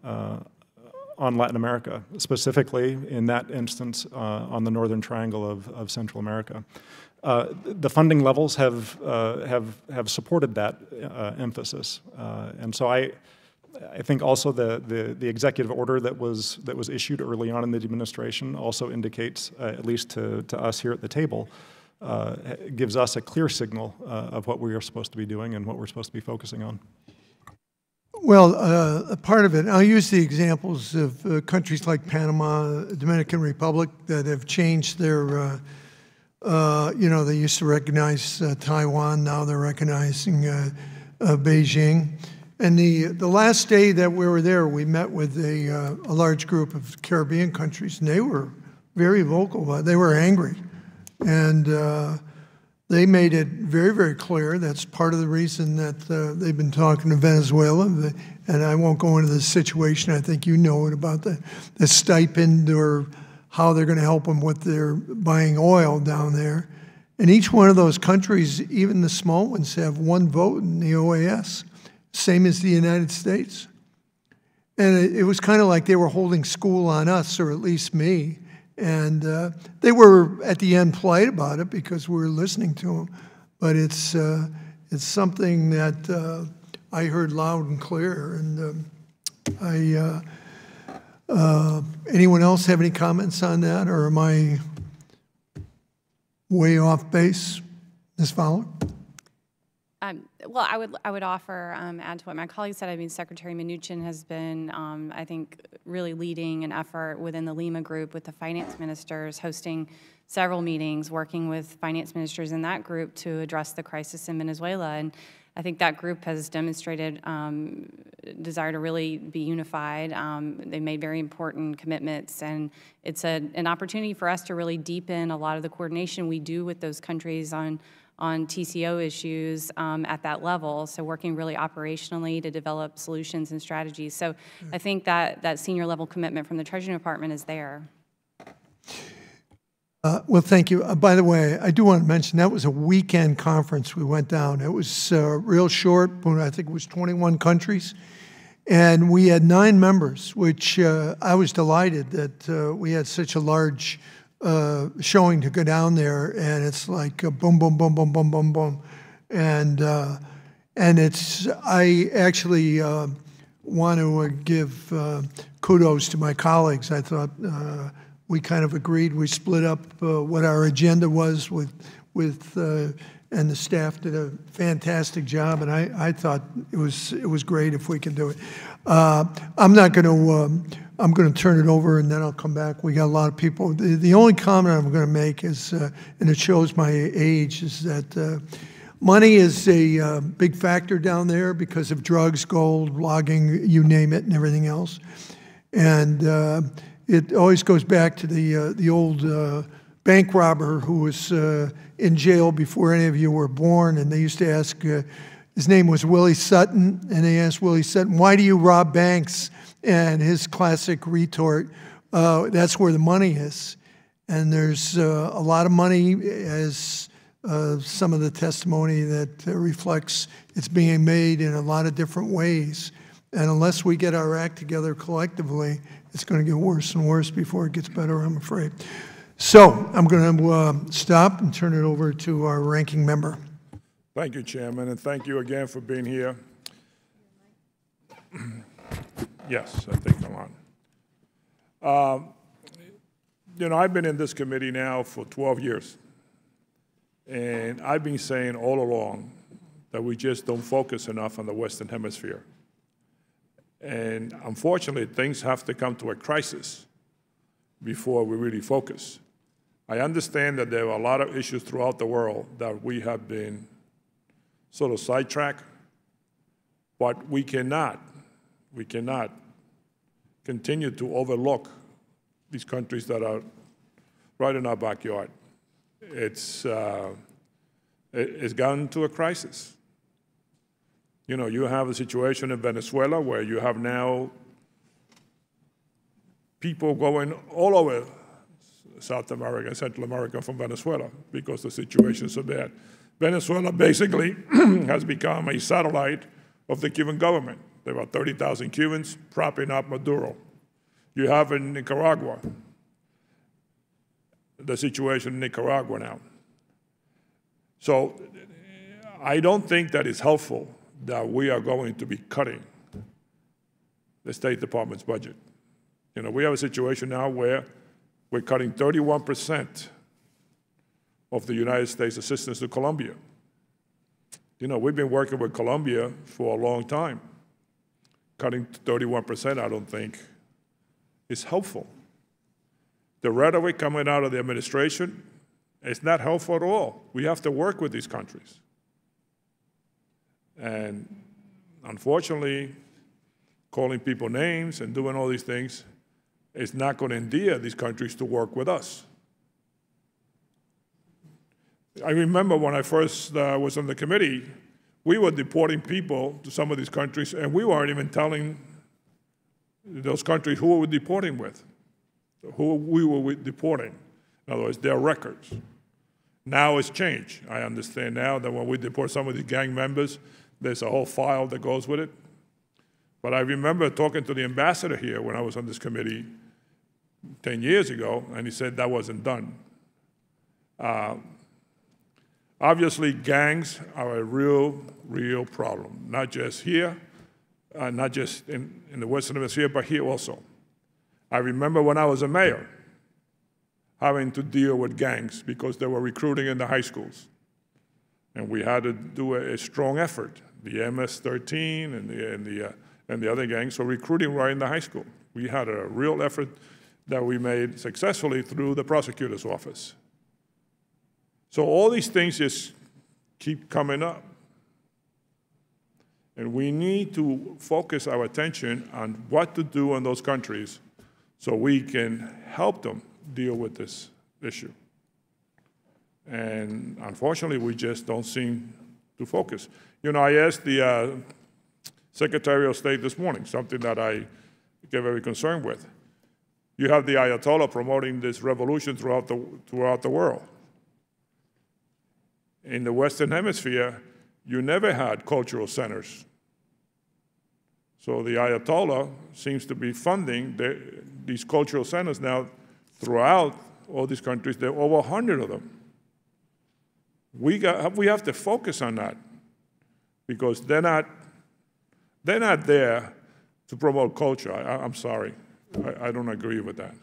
Latin America, specifically in that instance on the Northern Triangle of Central America. The funding levels have supported that emphasis, and so I think also the executive order that was issued early on in the administration also indicates, at least to us here at the table, gives us a clear signal of what we are supposed to be doing and what we're supposed to be focusing on. Well, a part of it, I'll use the examples of countries like Panama, Dominican Republic, that have changed their, they used to recognize Taiwan, now they're recognizing Beijing. And the last day that we were there, we met with a large group of Caribbean countries, and they were very vocal. They were angry. And they made it very, very clear. That's part of the reason that they've been talking to Venezuela. And I won't go into the situation. I think you know it about the stipend or how they're going to help them with their buying oil down there. And each one of those countries, even the small ones, have one vote in the OAS, same as the United States. And it was kind of like they were holding school on us, or at least me. And they were, at the end, polite about it because we were listening to them. But it's something that I heard loud and clear. And anyone else have any comments on that, or am I way off base? Ms. Fowler? Well, I would offer, add to what my colleague said. I mean, Secretary Mnuchin has been, I think, really leading an effort within the Lima group with the finance ministers, hosting several meetings, working with finance ministers in that group to address the crisis in Venezuela. And I think that group has demonstrated desire to really be unified. They made very important commitments, and it's an opportunity for us to really deepen a lot of the coordination we do with those countries on TCO issues at that level, so working really operationally to develop solutions and strategies. So I think that senior level commitment from the Treasury Department is there. Well, thank you. By the way, I do want to mention that was a weekend conference we went down. It was real short, I think it was 21 countries. And we had 9 members, which I was delighted that we had such a large showing to go down there, and it's like boom, boom, boom, boom, boom, boom, boom, and it's. I actually want to give kudos to my colleagues. I thought we kind of agreed. We split up what our agenda was with and the staff did a fantastic job, and I thought it was great if we could do it. I'm not going to. I'm going to turn it over, and then I'll come back. We got a lot of people. The only comment I'm going to make is, and it shows my age, is that money is a big factor down there because of drugs, gold, logging, you name it, and everything else. And it always goes back to the old bank robber who was in jail before any of you were born, and they used to ask, His name was Willie Sutton, and they asked Willie Sutton, "Why do you rob banks?" And his classic retort, "That's where the money is." And there's a lot of money, as some of the testimony that reflects it's being made in a lot of different ways. And unless we get our act together collectively, it's going to get worse and worse before it gets better, I'm afraid. So I'm going to stop and turn it over to our ranking member. Thank you, Chairman, and thank you again for being here. Yes, I think I'm on. You know, I've been in this committee now for 12 years, and I've been saying all along that we just don't focus enough on the Western Hemisphere. And unfortunately, things have to come to a crisis before we really focus. I understand that there are a lot of issues throughout the world that we have been sort of sidetracked, but we cannot continue to overlook these countries that are right in our backyard. It's gotten to a crisis. You know, you have a situation in Venezuela where you have now people going all over South America, Central America from Venezuela because the situation is so bad. Venezuela basically has become a satellite of the Cuban government. There are 30,000 Cubans propping up Maduro. You have in Nicaragua, the situation in Nicaragua now. So I don't think that it's helpful that we are going to be cutting the State Department's budget. You know, we have a situation now where we're cutting 31% of the United States assistance to Colombia. You know, we've been working with Colombia for a long time. Cutting 31%, I don't think, is helpful. The rhetoric coming out of the administration is not helpful at all. We have to work with these countries. And unfortunately, calling people names and doing all these things is not going to endear these countries to work with us. I remember when I first was on the committee, we were deporting people to some of these countries, and we weren't even telling those countries who we were deporting with, who we were deporting. In other words, their records. Now it's changed. I understand now that when we deport some of these gang members, there's a whole file that goes with it. But I remember talking to the ambassador here when I was on this committee 10 years ago, and he said that wasn't done. Obviously, gangs are a real problem, not just here, not just in the Western Hemisphere, but here also. I remember when I was a mayor, having to deal with gangs because they were recruiting in the high schools. And we had to do a strong effort. The MS-13 and the other gangs were recruiting right in the high school. We had a real effort that we made successfully through the prosecutor's office. So all these things just keep coming up. And we need to focus our attention on what to do in those countries so we can help them deal with this issue. And unfortunately, we just don't seem to focus. You know, I asked the Secretary of State this morning, something that I get very concerned with. You have the Ayatollah promoting this revolution throughout the world. In the Western Hemisphere, you never had cultural centers. So the Ayatollah seems to be funding these cultural centers now throughout all these countries. There are over 100 of them. We have to focus on that because they're not there to promote culture. I'm sorry. I don't agree with that.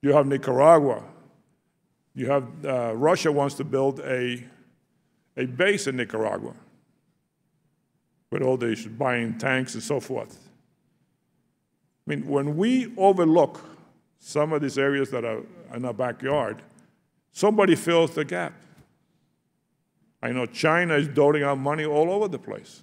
You have Nicaragua. You have Russia wants to build a base in Nicaragua with all these buying tanks and so forth. I mean, when we overlook some of these areas that are in our backyard, somebody fills the gap. I know China is doling out money all over the place.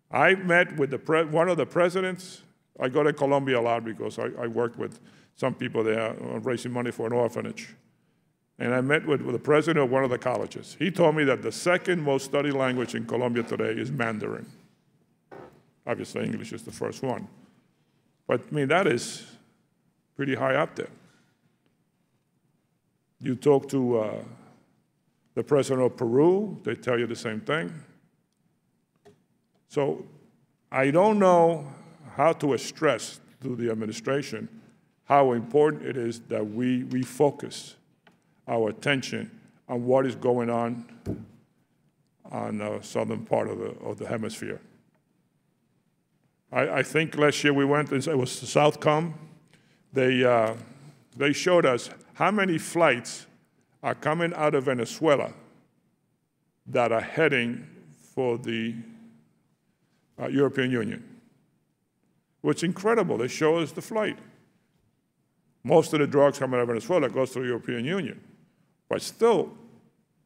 I met with one of the presidents. I go to Colombia a lot because I work with some people there raising money for an orphanage. and I met with the president of one of the colleges. He told me that the second most studied language in Colombia today is Mandarin. Obviously, English is the first one. But, I mean, that is pretty high up there. You talk to the president of Peru, they tell you the same thing. So I don't know how to stress to the administration how important it is that we refocus our attention on what is going on the southern part of the hemisphere. I think last year we went, it was Southcom. They showed us how many flights are coming out of Venezuela that are heading for the European Union. What's incredible, they show us the flight. Most of the drugs coming out of Venezuela goes to the European Union. But still,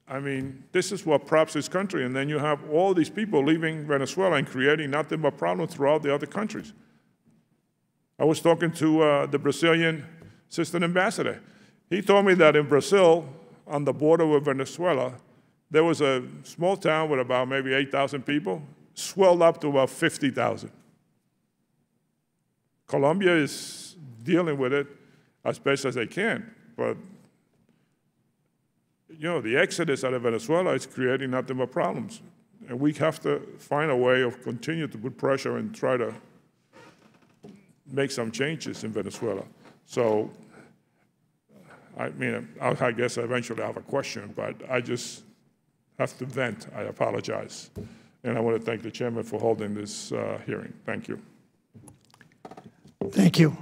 I mean, this is what props this country, and then you have all these people leaving Venezuela and creating nothing but problems throughout the other countries. I was talking to the Brazilian assistant ambassador. He told me that in Brazil, on the border with Venezuela, there was a small town with about maybe 8,000 people, swelled up to about 50,000. Colombia is dealing with it as best as they can, but you know, the exodus out of Venezuela is creating nothing but problems. And we have to find a way of continue to put pressure and try to make some changes in Venezuela. So, I mean, I guess eventually I have a question, but I just have to vent. I apologize. And I want to thank the chairman for holding this hearing. Thank you. Thank you.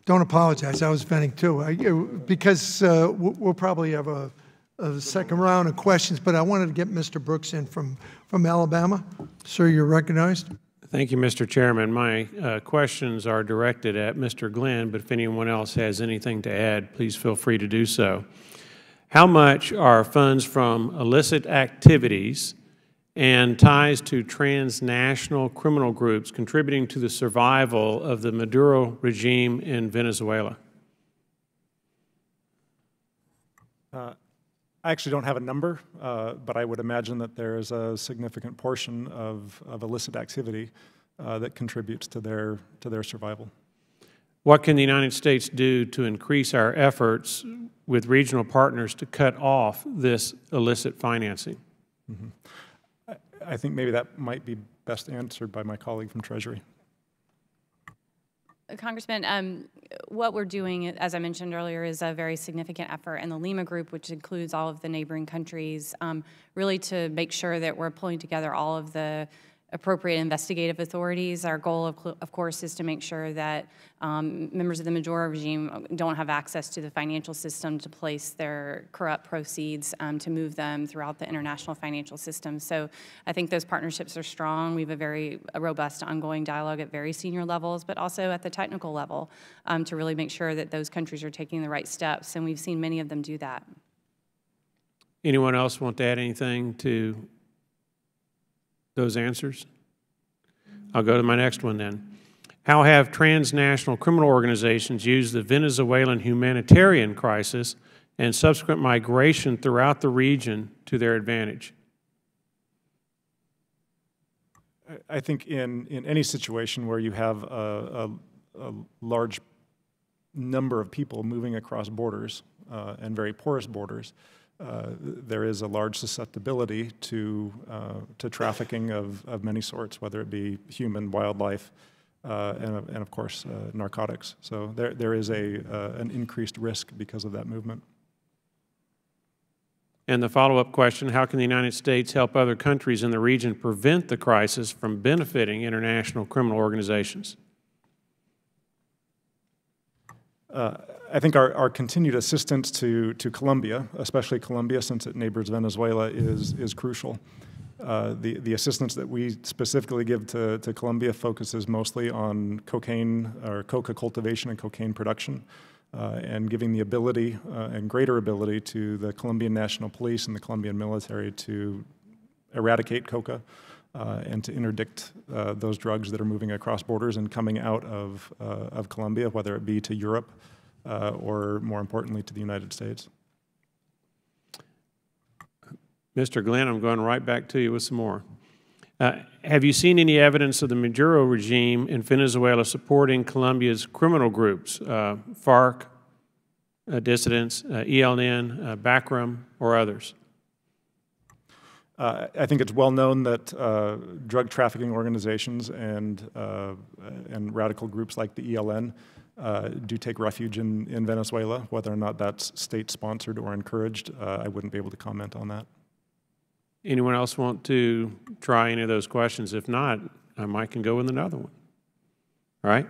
Don't apologize. I was venting too, because we'll probably have a second round of questions. But I wanted to get Mr. Brooks in from Alabama. Sir, you're recognized. Thank you, Mr. Chairman. My questions are directed at Mr. Glenn, but if anyone else has anything to add, please feel free to do so. How much are funds from illicit activities and ties to transnational criminal groups contributing to the survival of the Maduro regime in Venezuela? I actually don't have a number, but I would imagine that there is a significant portion of illicit activity that contributes to their survival. What can the United States do to increase our efforts with regional partners to cut off this illicit financing? Mm-hmm. I think maybe that might be best answered by my colleague from Treasury. Congressman, what we're doing, as I mentioned earlier, is a very significant effort in the Lima Group, which includes all of the neighboring countries, really to make sure that we're pulling together all of the appropriate investigative authorities. Our goal, of course, is to make sure that members of the Maduro regime don't have access to the financial system to place their corrupt proceeds, to move them throughout the international financial system. So I think those partnerships are strong. We have a robust ongoing dialogue at very senior levels, but also at the technical level, to really make sure that those countries are taking the right steps, and we've seen many of them do that. Anyone else want to add anything to those answers? I'll go to my next one then. How have transnational criminal organizations used the Venezuelan humanitarian crisis and subsequent migration throughout the region to their advantage? I think in any situation where you have a large number of people moving across borders and very porous borders, there is a large susceptibility to trafficking of many sorts, whether it be human, wildlife, and of course narcotics. So there is an increased risk because of that movement. And the follow-up question, how can the United States help other countries in the region prevent the crisis from benefiting international criminal organizations? I think our continued assistance to Colombia, especially Colombia since it neighbors Venezuela, is crucial. The assistance that we specifically give to Colombia focuses mostly on cocaine or coca cultivation and cocaine production, and giving the ability and greater ability to the Colombian National Police and the Colombian military to eradicate coca and to interdict those drugs that are moving across borders and coming out of Colombia, whether it be to Europe or more importantly, to the United States. Mr. Glenn, I'm going right back to you with some more. Have you seen any evidence of the Maduro regime in Venezuela supporting Colombia's criminal groups, FARC, dissidents, ELN, BACRM, or others? I think it's well known that drug trafficking organizations and radical groups like the ELN do take refuge in Venezuela. Whether or not that's state-sponsored or encouraged, I wouldn't be able to comment on that. Anyone else want to try any of those questions? If not, I might can go with another one. All right.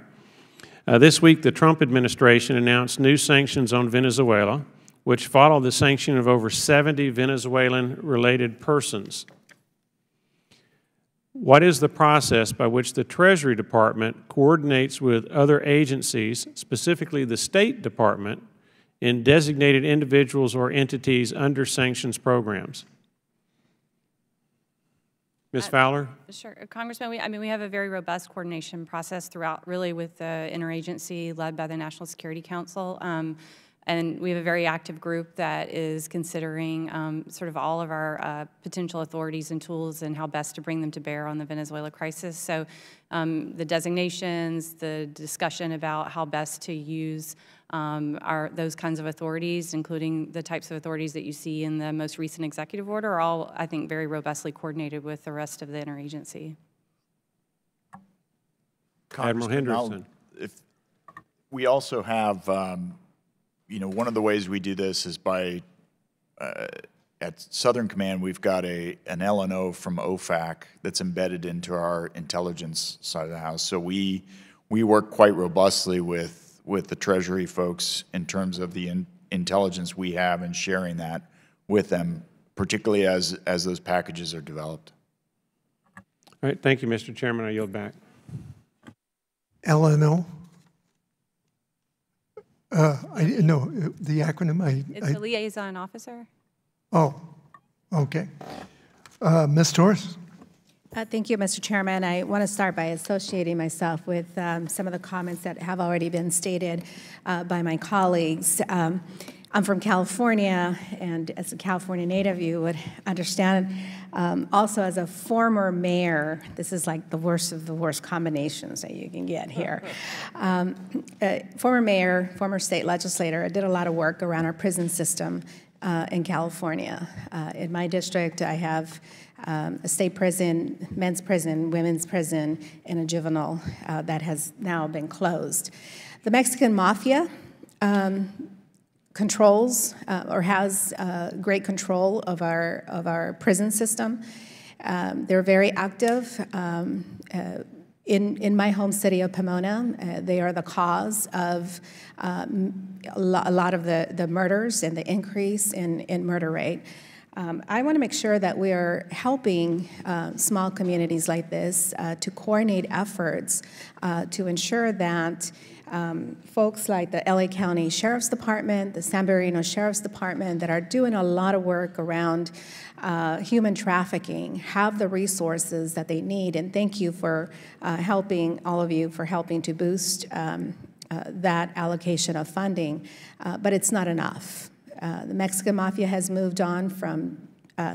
This week, the Trump administration announced new sanctions on Venezuela, which follow the sanction of over 70 Venezuelan-related persons. What is the process by which the Treasury Department coordinates with other agencies, specifically the State Department, in designated individuals or entities under sanctions programs? Ms. Fowler? Sure. Congressman, we have a very robust coordination process throughout, really, with the interagency led by the National Security Council. And we have a very active group that is considering sort of all of our potential authorities and tools and how best to bring them to bear on the Venezuela crisis. So the designations, the discussion about how best to use those kinds of authorities, including the types of authorities that you see in the most recent executive order, are all, I think, very robustly coordinated with the rest of the interagency. Admiral Henderson. If we also have, you know, one of the ways we do this is by, at Southern Command, we've got an LNO from OFAC that's embedded into our intelligence side of the house. So we work quite robustly with the Treasury folks in terms of the intelligence we have and sharing that with them, particularly as those packages are developed. All right, thank you, Mr. Chairman. I yield back. LNO? I didn't know the acronym. It's a liaison officer. Oh, okay. Ms. Torres? Thank you, Mr. Chairman. I want to start by associating myself with some of the comments that have already been stated by my colleagues. I'm from California, and as a California native, you would understand. Also, as a former mayor, this is like the worst of the worst combinations that you can get here. Former mayor, former state legislator, I did a lot of work around our prison system in California. In my district, I have a state prison, men's prison, women's prison, and a juvenile that has now been closed. The Mexican mafia controls or has great control of our prison system. They're very active. In my home city of Pomona, they are the cause of a lot of the murders and the increase in murder rate. I want to make sure that we are helping small communities like this to coordinate efforts to ensure that folks like the LA County Sheriff's Department, the San Bernardino Sheriff's Department that are doing a lot of work around human trafficking have the resources that they need. And thank you for helping, all of you, for helping to boost that allocation of funding. But it's not enough. The Mexican mafia has moved on from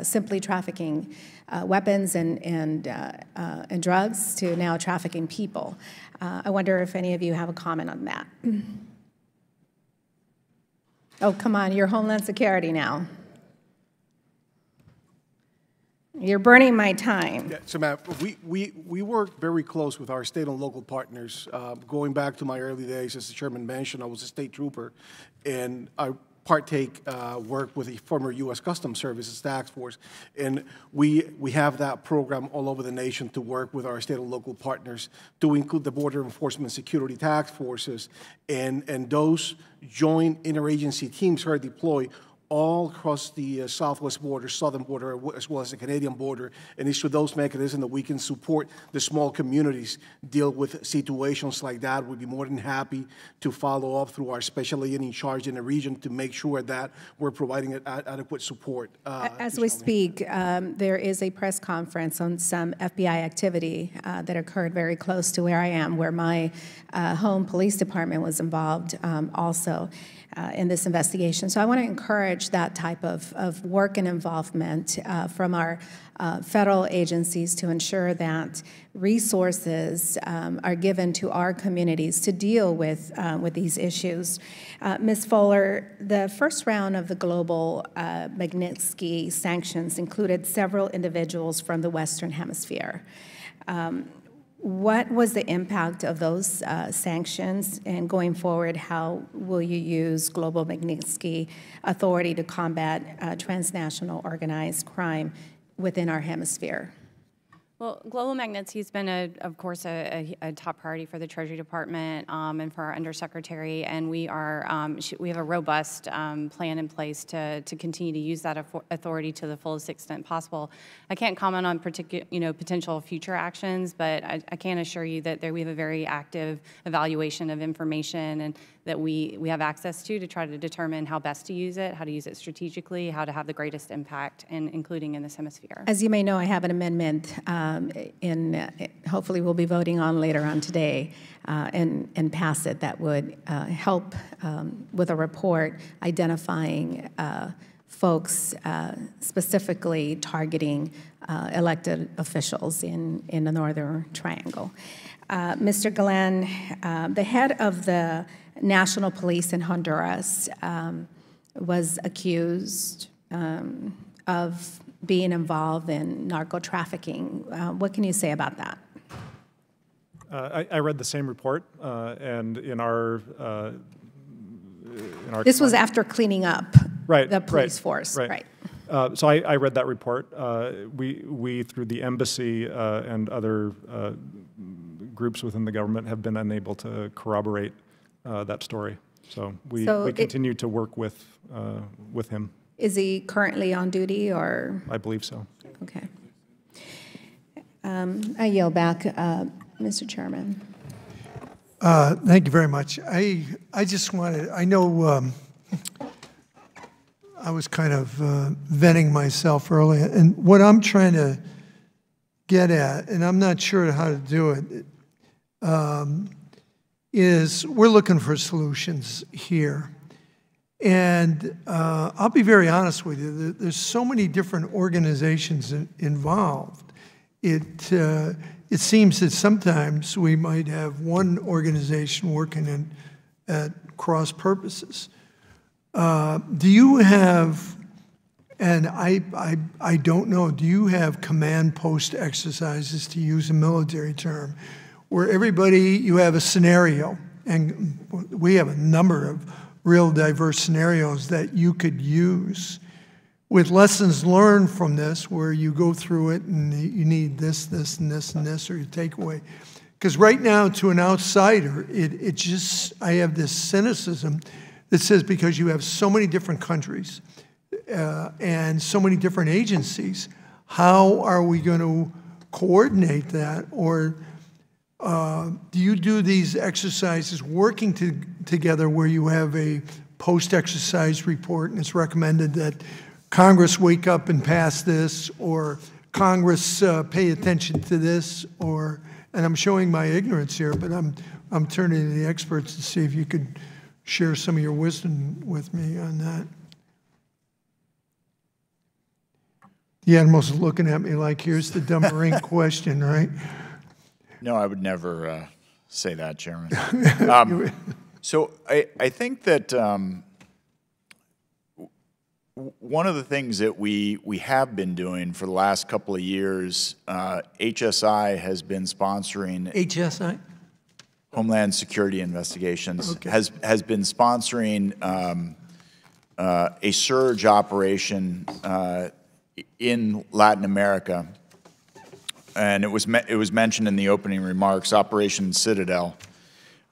simply trafficking weapons and drugs to now trafficking people. I wonder if any of you have a comment on that. Oh, come on, you're Homeland Security now. You're burning my time. Yeah, so, Matt, we work very close with our state and local partners. Going back to my early days, as the chairman mentioned, I was a state trooper, and I work with the former U.S. Customs Services Task Force, and we have that program all over the nation to work with our state and local partners to include the Border Enforcement Security Task Forces, and those joint interagency teams are deployed all across the southwest border, southern border, as well as the Canadian border, and it's through those mechanisms that we can support the small communities deal with situations like that. We'd be more than happy to follow up through our special agent in charge in the region to make sure that we're providing adequate support. As we speak, there is a press conference on some FBI activity that occurred very close to where I am, where my home police department was involved also in this investigation. So I want to encourage that type of work and involvement from our federal agencies to ensure that resources are given to our communities to deal with these issues. Ms. Fuller, the first round of the global Magnitsky sanctions included several individuals from the Western Hemisphere. What was the impact of those sanctions, and going forward, how will you use global Magnitsky authority to combat transnational organized crime within our hemisphere? Well, Global Magnitsky has been, of course, a top priority for the Treasury Department and for our Undersecretary, and we have a robust plan in place to continue to use that authority to the fullest extent possible. I can't comment on potential future actions, but I can assure you that we have a very active evaluation of information and that we have access to try to determine how best to use it, how to use it strategically, how to have the greatest impact, including in this hemisphere. As you may know, I have an amendment hopefully we'll be voting on later on today and pass it that would help with a report identifying folks specifically targeting elected officials in the Northern Triangle. Mr. Glenn, the head of the National Police in Honduras was accused of being involved in narco trafficking. What can you say about that? I read the same report, and in our this was after cleaning up the police force, right? So I read that report. We through the embassy and other groups within the government have been unable to corroborate that story. So we continue to work with him. Is he currently on duty, or? I believe so. Okay. I yield back, Mr. Chairman. Thank you very much. I just wanted, I know I was kind of venting myself earlier, and what I'm trying to get at, and I'm not sure how to do it, is we're looking for solutions here. And I'll be very honest with you, there's so many different organizations involved. It seems that sometimes we might have one organization working at cross purposes. Do you have, and I don't know, do you have command post exercises, to use a military term, where you have a scenario, and we have a number of real diverse scenarios that you could use with lessons learned from this, where you go through it and you need this, this, and this, and this, or you take away. Because right now, to an outsider, I have this cynicism that says, because you have so many different countries and so many different agencies, how are we going to coordinate that? Or do you do these exercises working together where you have a post-exercise report and it's recommended that Congress wake up and pass this, or Congress pay attention to this, and I'm showing my ignorance here, but I'm turning to the experts to see if you could share some of your wisdom with me on that. The Admiral's looking at me like, here's the dumb ring question, right? No, I would never say that, Chairman. So I think that one of the things that we have been doing for the last couple of years, HSI has been sponsoring. HSI? Homeland Security Investigations, okay, has been sponsoring a surge operation in Latin America. And it was mentioned in the opening remarks, Operation Citadel.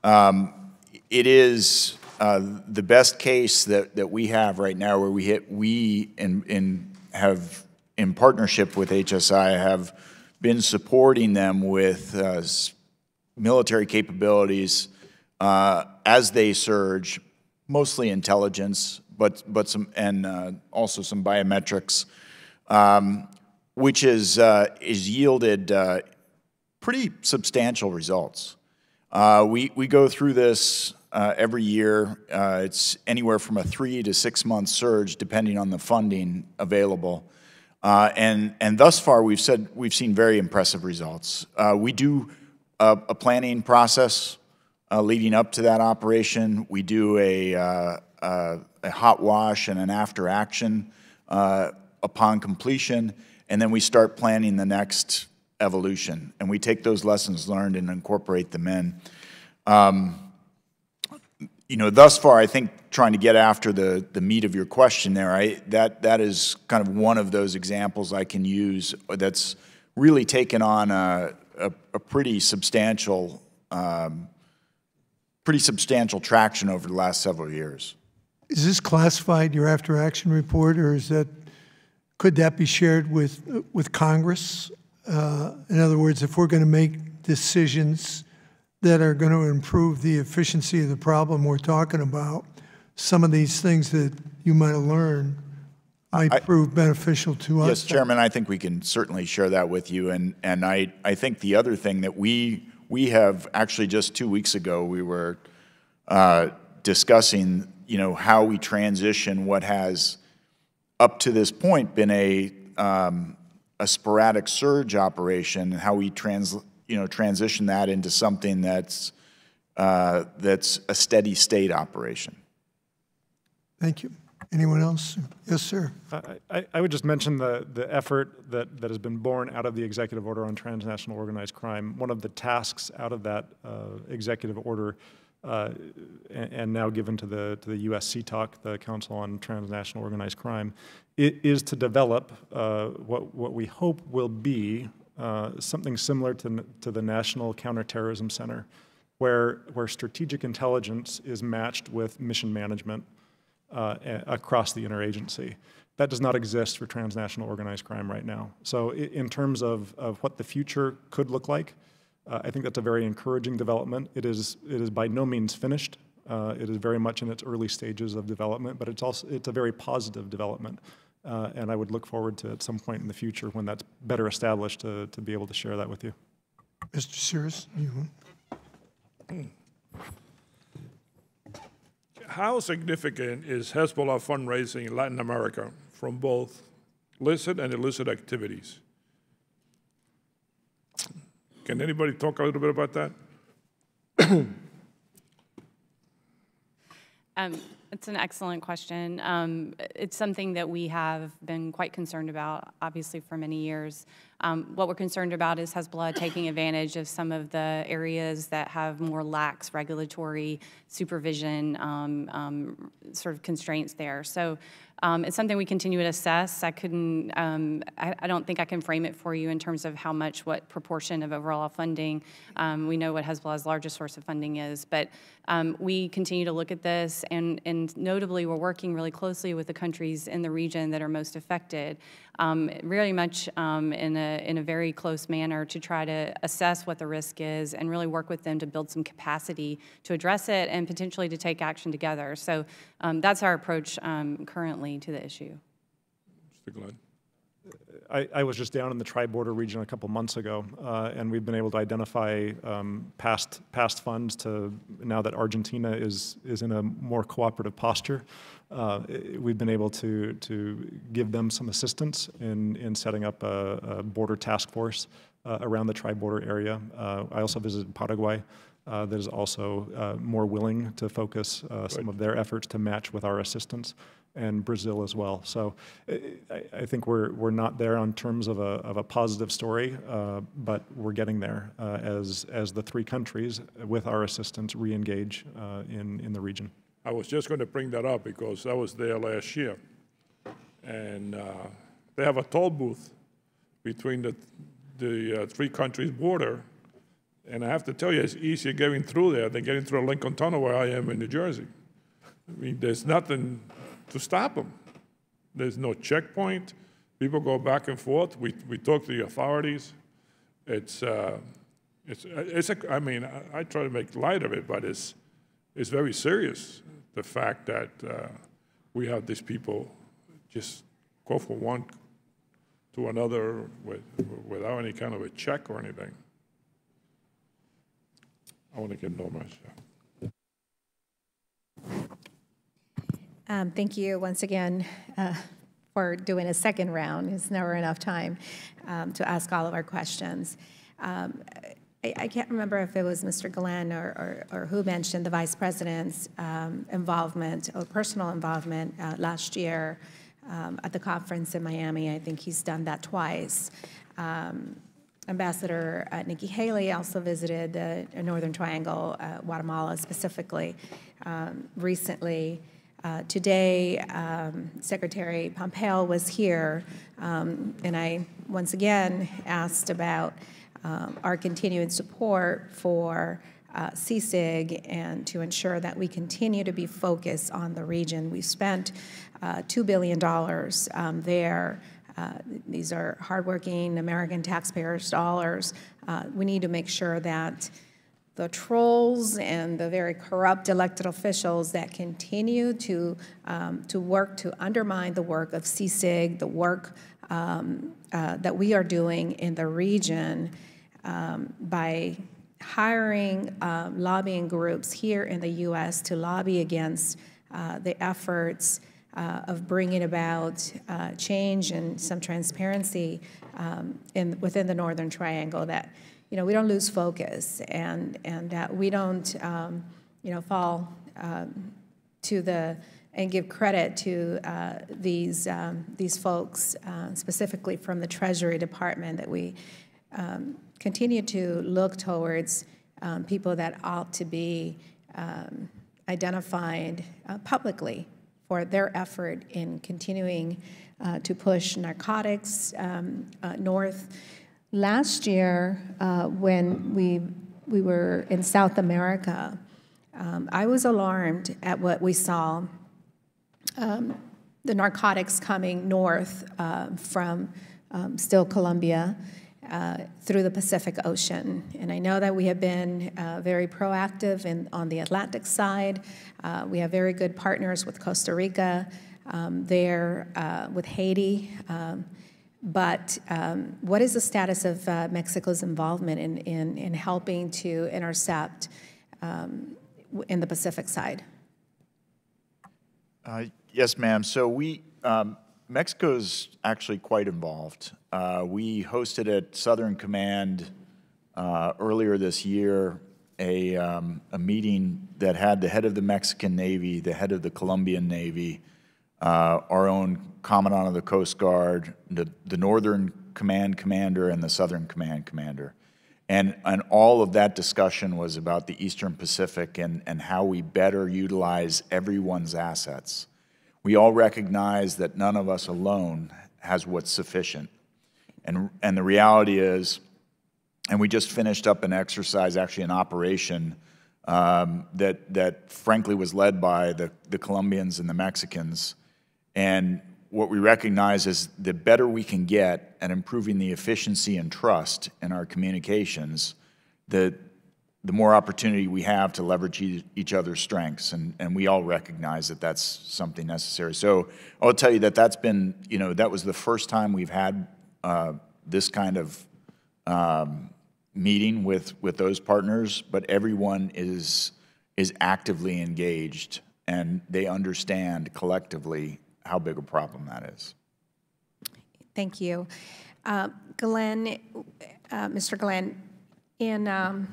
It is the best case that we have right now, where we have in partnership with HSI have been supporting them with military capabilities as they surge, mostly intelligence, but some and also some biometrics, which is yielded pretty substantial results. We go through this every year. It's anywhere from a 3 to 6 month surge, depending on the funding available. And thus far, we've seen very impressive results. We do a planning process leading up to that operation. We do a hot wash and an after action upon completion, and then we start planning the next evolution. And we take those lessons learned and incorporate them in. You know, thus far, I think trying to get after the meat of your question there, that is kind of one of those examples I can use that's really taken on a pretty substantial traction over the last several years. Is this classified, your after-action report, or could that be shared with Congress? In other words, if we're going to make decisions that are going to improve the efficiency of the problem we're talking about, some of these things that you might have learned might prove beneficial to us. Yes, Chairman, I think we can certainly share that with you. And I think the other thing that we have actually just 2 weeks ago, we were discussing, you know, how we transition what has up to this point been a sporadic surge operation, and how we transition that into something that's a steady state operation. Thank you. Anyone else? Yes, sir. I would just mention the effort that has been born out of the executive order on transnational organized crime. One of the tasks out of that executive order, and now given to the U.S. CTOC, the Council on Transnational Organized Crime, it is to develop what we hope will be something similar to the National Counterterrorism Center, where strategic intelligence is matched with mission management across the interagency. That does not exist for transnational organized crime right now. So in terms of what the future could look like, I think that's a very encouraging development. It is by no means finished. It is very much in its early stages of development, but it's a very positive development. And I would look forward to, at some point in the future, when that's better established, to be able to share that with you. Mr. Sears? How significant is Hezbollah fundraising in Latin America from both licit and illicit activities? Can anybody talk a little bit about that? It's an excellent question. It's something that we have been quite concerned about, obviously, for many years. What we're concerned about is Hezbollah taking advantage of some of the areas that have more lax regulatory supervision sort of constraints there. So it's something we continue to assess. I don't think I can frame it for you in terms of what proportion of overall funding. We know what Hezbollah's largest source of funding is, but we continue to look at this, and notably, we're working really closely with the countries in the region that are most affected, really much in a very close manner, to try to assess what the risk is and really work with them to build some capacity to address it and potentially to take action together. So that's our approach currently to the issue. Mr. Glenn. I was just down in the tri-border region a couple months ago, and we've been able to identify past funds to, now that Argentina is in a more cooperative posture, we've been able to give them some assistance in setting up a border task force around the tri-border area. I also visited Paraguay. That is also more willing to focus some of their efforts to match with our assistance, and Brazil as well. So I think we're not there on terms of a positive story, but we're getting there as the three countries, with our assistance, re-engage in the region. I was just going to bring that up because I was there last year, and they have a toll booth between the three countries' border. And I have to tell you, it's easier getting through there than getting through a Lincoln Tunnel where I am in New Jersey. I mean, there's nothing to stop them. There's no checkpoint. People go back and forth. We talk to the authorities. I mean, I try to make light of it, but it's very serious, the fact that we have these people just go from one to another without any kind of a check or anything. I want to get no much. Thank you once again for doing a second round. It's never enough time to ask all of our questions. I can't remember if it was Mr. Glenn or who mentioned the Vice President's involvement or personal involvement last year at the conference in Miami. I think he's done that twice. Ambassador Nikki Haley also visited the Northern Triangle, Guatemala specifically, recently. Today, Secretary Pompeo was here, and I once again asked about our continuing support for CSIG and to ensure that we continue to be focused on the region. We've spent $2 billion there. These are hardworking American taxpayers' dollars. We need to make sure that the trolls and the very corrupt elected officials that continue to work to undermine the work of CSIG, the work that we are doing in the region by hiring lobbying groups here in the U.S. to lobby against the efforts of bringing about change and some transparency within the Northern Triangle, that we don't lose focus and that we don't fall to and give credit to these folks, specifically from the Treasury Department, that we continue to look towards people that ought to be identified publicly for their effort in continuing to push narcotics north. Last year, when we were in South America, I was alarmed at what we saw, the narcotics coming north from still Colombia through the Pacific Ocean. And I know that we have been very proactive on the Atlantic side. We have very good partners with Costa Rica, there with Haiti. But what is the status of Mexico's involvement in helping to intercept in the Pacific side? Yes, ma'am. So Mexico's actually quite involved. We hosted at Southern Command earlier this year a meeting that had the head of the Mexican Navy, the head of the Colombian Navy, our own Commandant of the Coast Guard, the Northern Command Commander, and the Southern Command Commander. And all of that discussion was about the Eastern Pacific and how we better utilize everyone's assets. We all recognize that none of us alone has what's sufficient. And the reality is, and we just finished up an exercise, actually an operation, that frankly was led by the Colombians and the Mexicans. And what we recognize is the better we can get at improving the efficiency and trust in our communications, the more opportunity we have to leverage each other's strengths. And we all recognize that that's something necessary. So I'll tell you that that's been, that was the first time we've had this kind of meeting with those partners, but everyone is actively engaged, and they understand collectively how big a problem that is. Thank you. Glenn, Mr. Glenn, in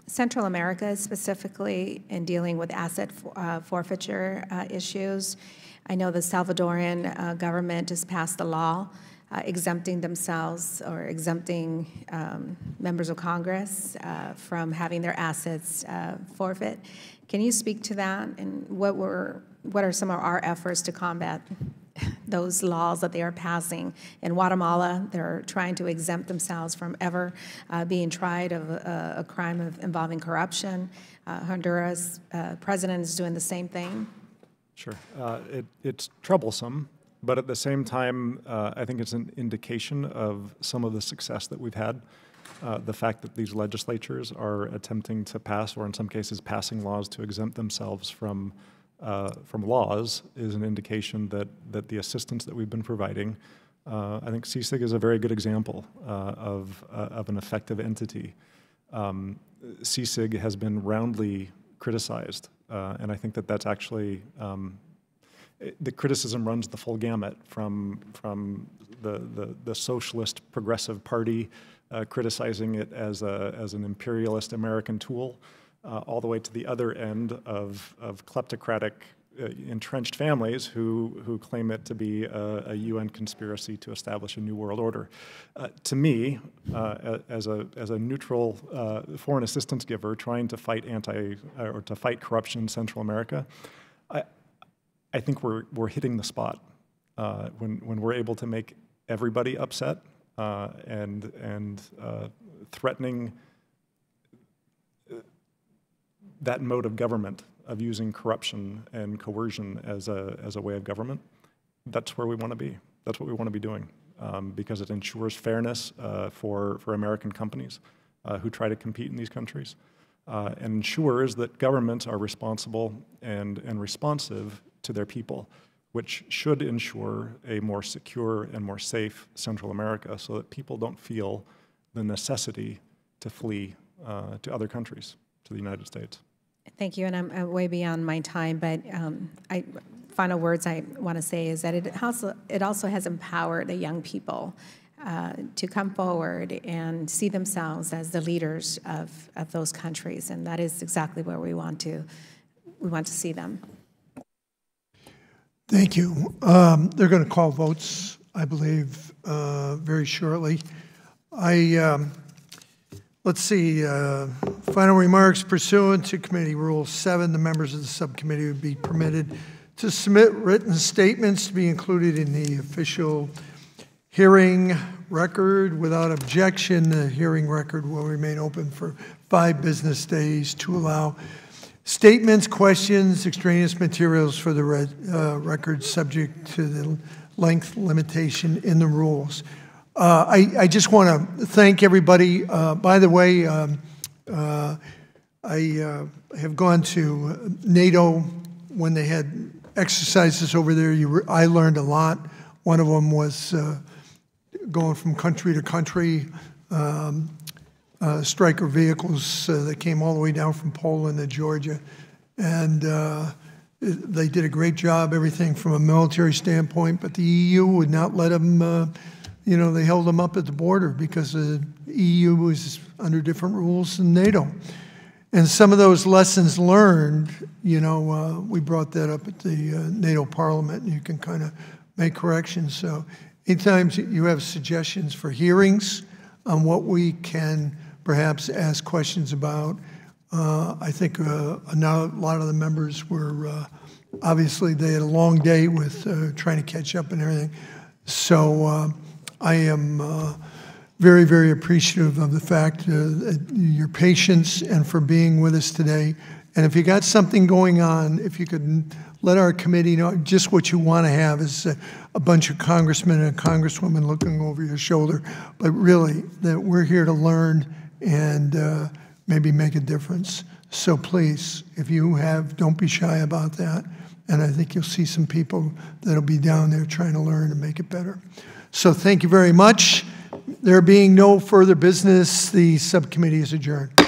Central America, specifically in dealing with asset forfeiture issues, I know the Salvadoran government has passed a law exempting themselves or exempting members of Congress from having their assets forfeit. Can you speak to that, and what are some of our efforts to combat those laws that they are passing? In Guatemala, they're trying to exempt themselves from ever being tried of a crime involving corruption. Honduras president is doing the same thing. Sure. It's troublesome, but at the same time, I think it's an indication of some of the success that we've had. The fact that these legislatures are attempting to pass, or in some cases passing laws to exempt themselves from laws, is an indication that the assistance that we've been providing, I think CSIG is a very good example of an effective entity. CSIG has been roundly criticized, and I think that that's actually, the criticism runs the full gamut from the socialist progressive party criticizing it as an imperialist American tool, all the way to the other end of kleptocratic entrenched families who claim it to be a UN conspiracy to establish a new world order. To me, as a neutral foreign assistance giver trying to fight to fight corruption in Central America, I think we're hitting the spot when we're able to make everybody upset and threatening that mode of government, of using corruption and coercion as a way of government. That's where we want to be. That's what we want to be doing, because it ensures fairness for American companies who try to compete in these countries, and ensures that governments are responsible and responsive to their people, which should ensure a more secure and more safe Central America, so that people don't feel the necessity to flee to other countries, to the United States. Thank you, and I'm way beyond my time, but final words I want to say is that it also has empowered the young people to come forward and see themselves as the leaders of those countries, and that is exactly where we want to see them. Thank you. They're going to call votes, I believe, very shortly. Let's see, final remarks. Pursuant to Committee Rule 7, the members of the subcommittee would be permitted to submit written statements to be included in the official hearing record. Without objection, the hearing record will remain open for 5 business days to allow statements, questions, extraneous materials for the record subject to the length limitation in the rules. I just want to thank everybody. By the way, I have gone to NATO when they had exercises over there. I learned a lot. One of them was going from country to country, Stryker vehicles that came all the way down from Poland to Georgia. And they did a great job, everything from a military standpoint, but the EU would not let them, you know, they held them up at the border because the EU was under different rules than NATO. And some of those lessons learned, you know, we brought that up at the NATO Parliament, and you can kind of make corrections. So anytime you have suggestions for hearings on what we can perhaps ask questions about, I think a lot of the members were, obviously they had a long day with trying to catch up and everything. So I am very, very appreciative of the fact your patience and for being with us today. And if you got something going on, if you could let our committee know, just what you want to have is a bunch of congressmen and a congresswoman looking over your shoulder, but really that we're here to learn and maybe make a difference. So please, if you have, don't be shy about that. And I think you'll see some people that'll be down there trying to learn and make it better. So thank you very much. There being no further business, the subcommittee is adjourned.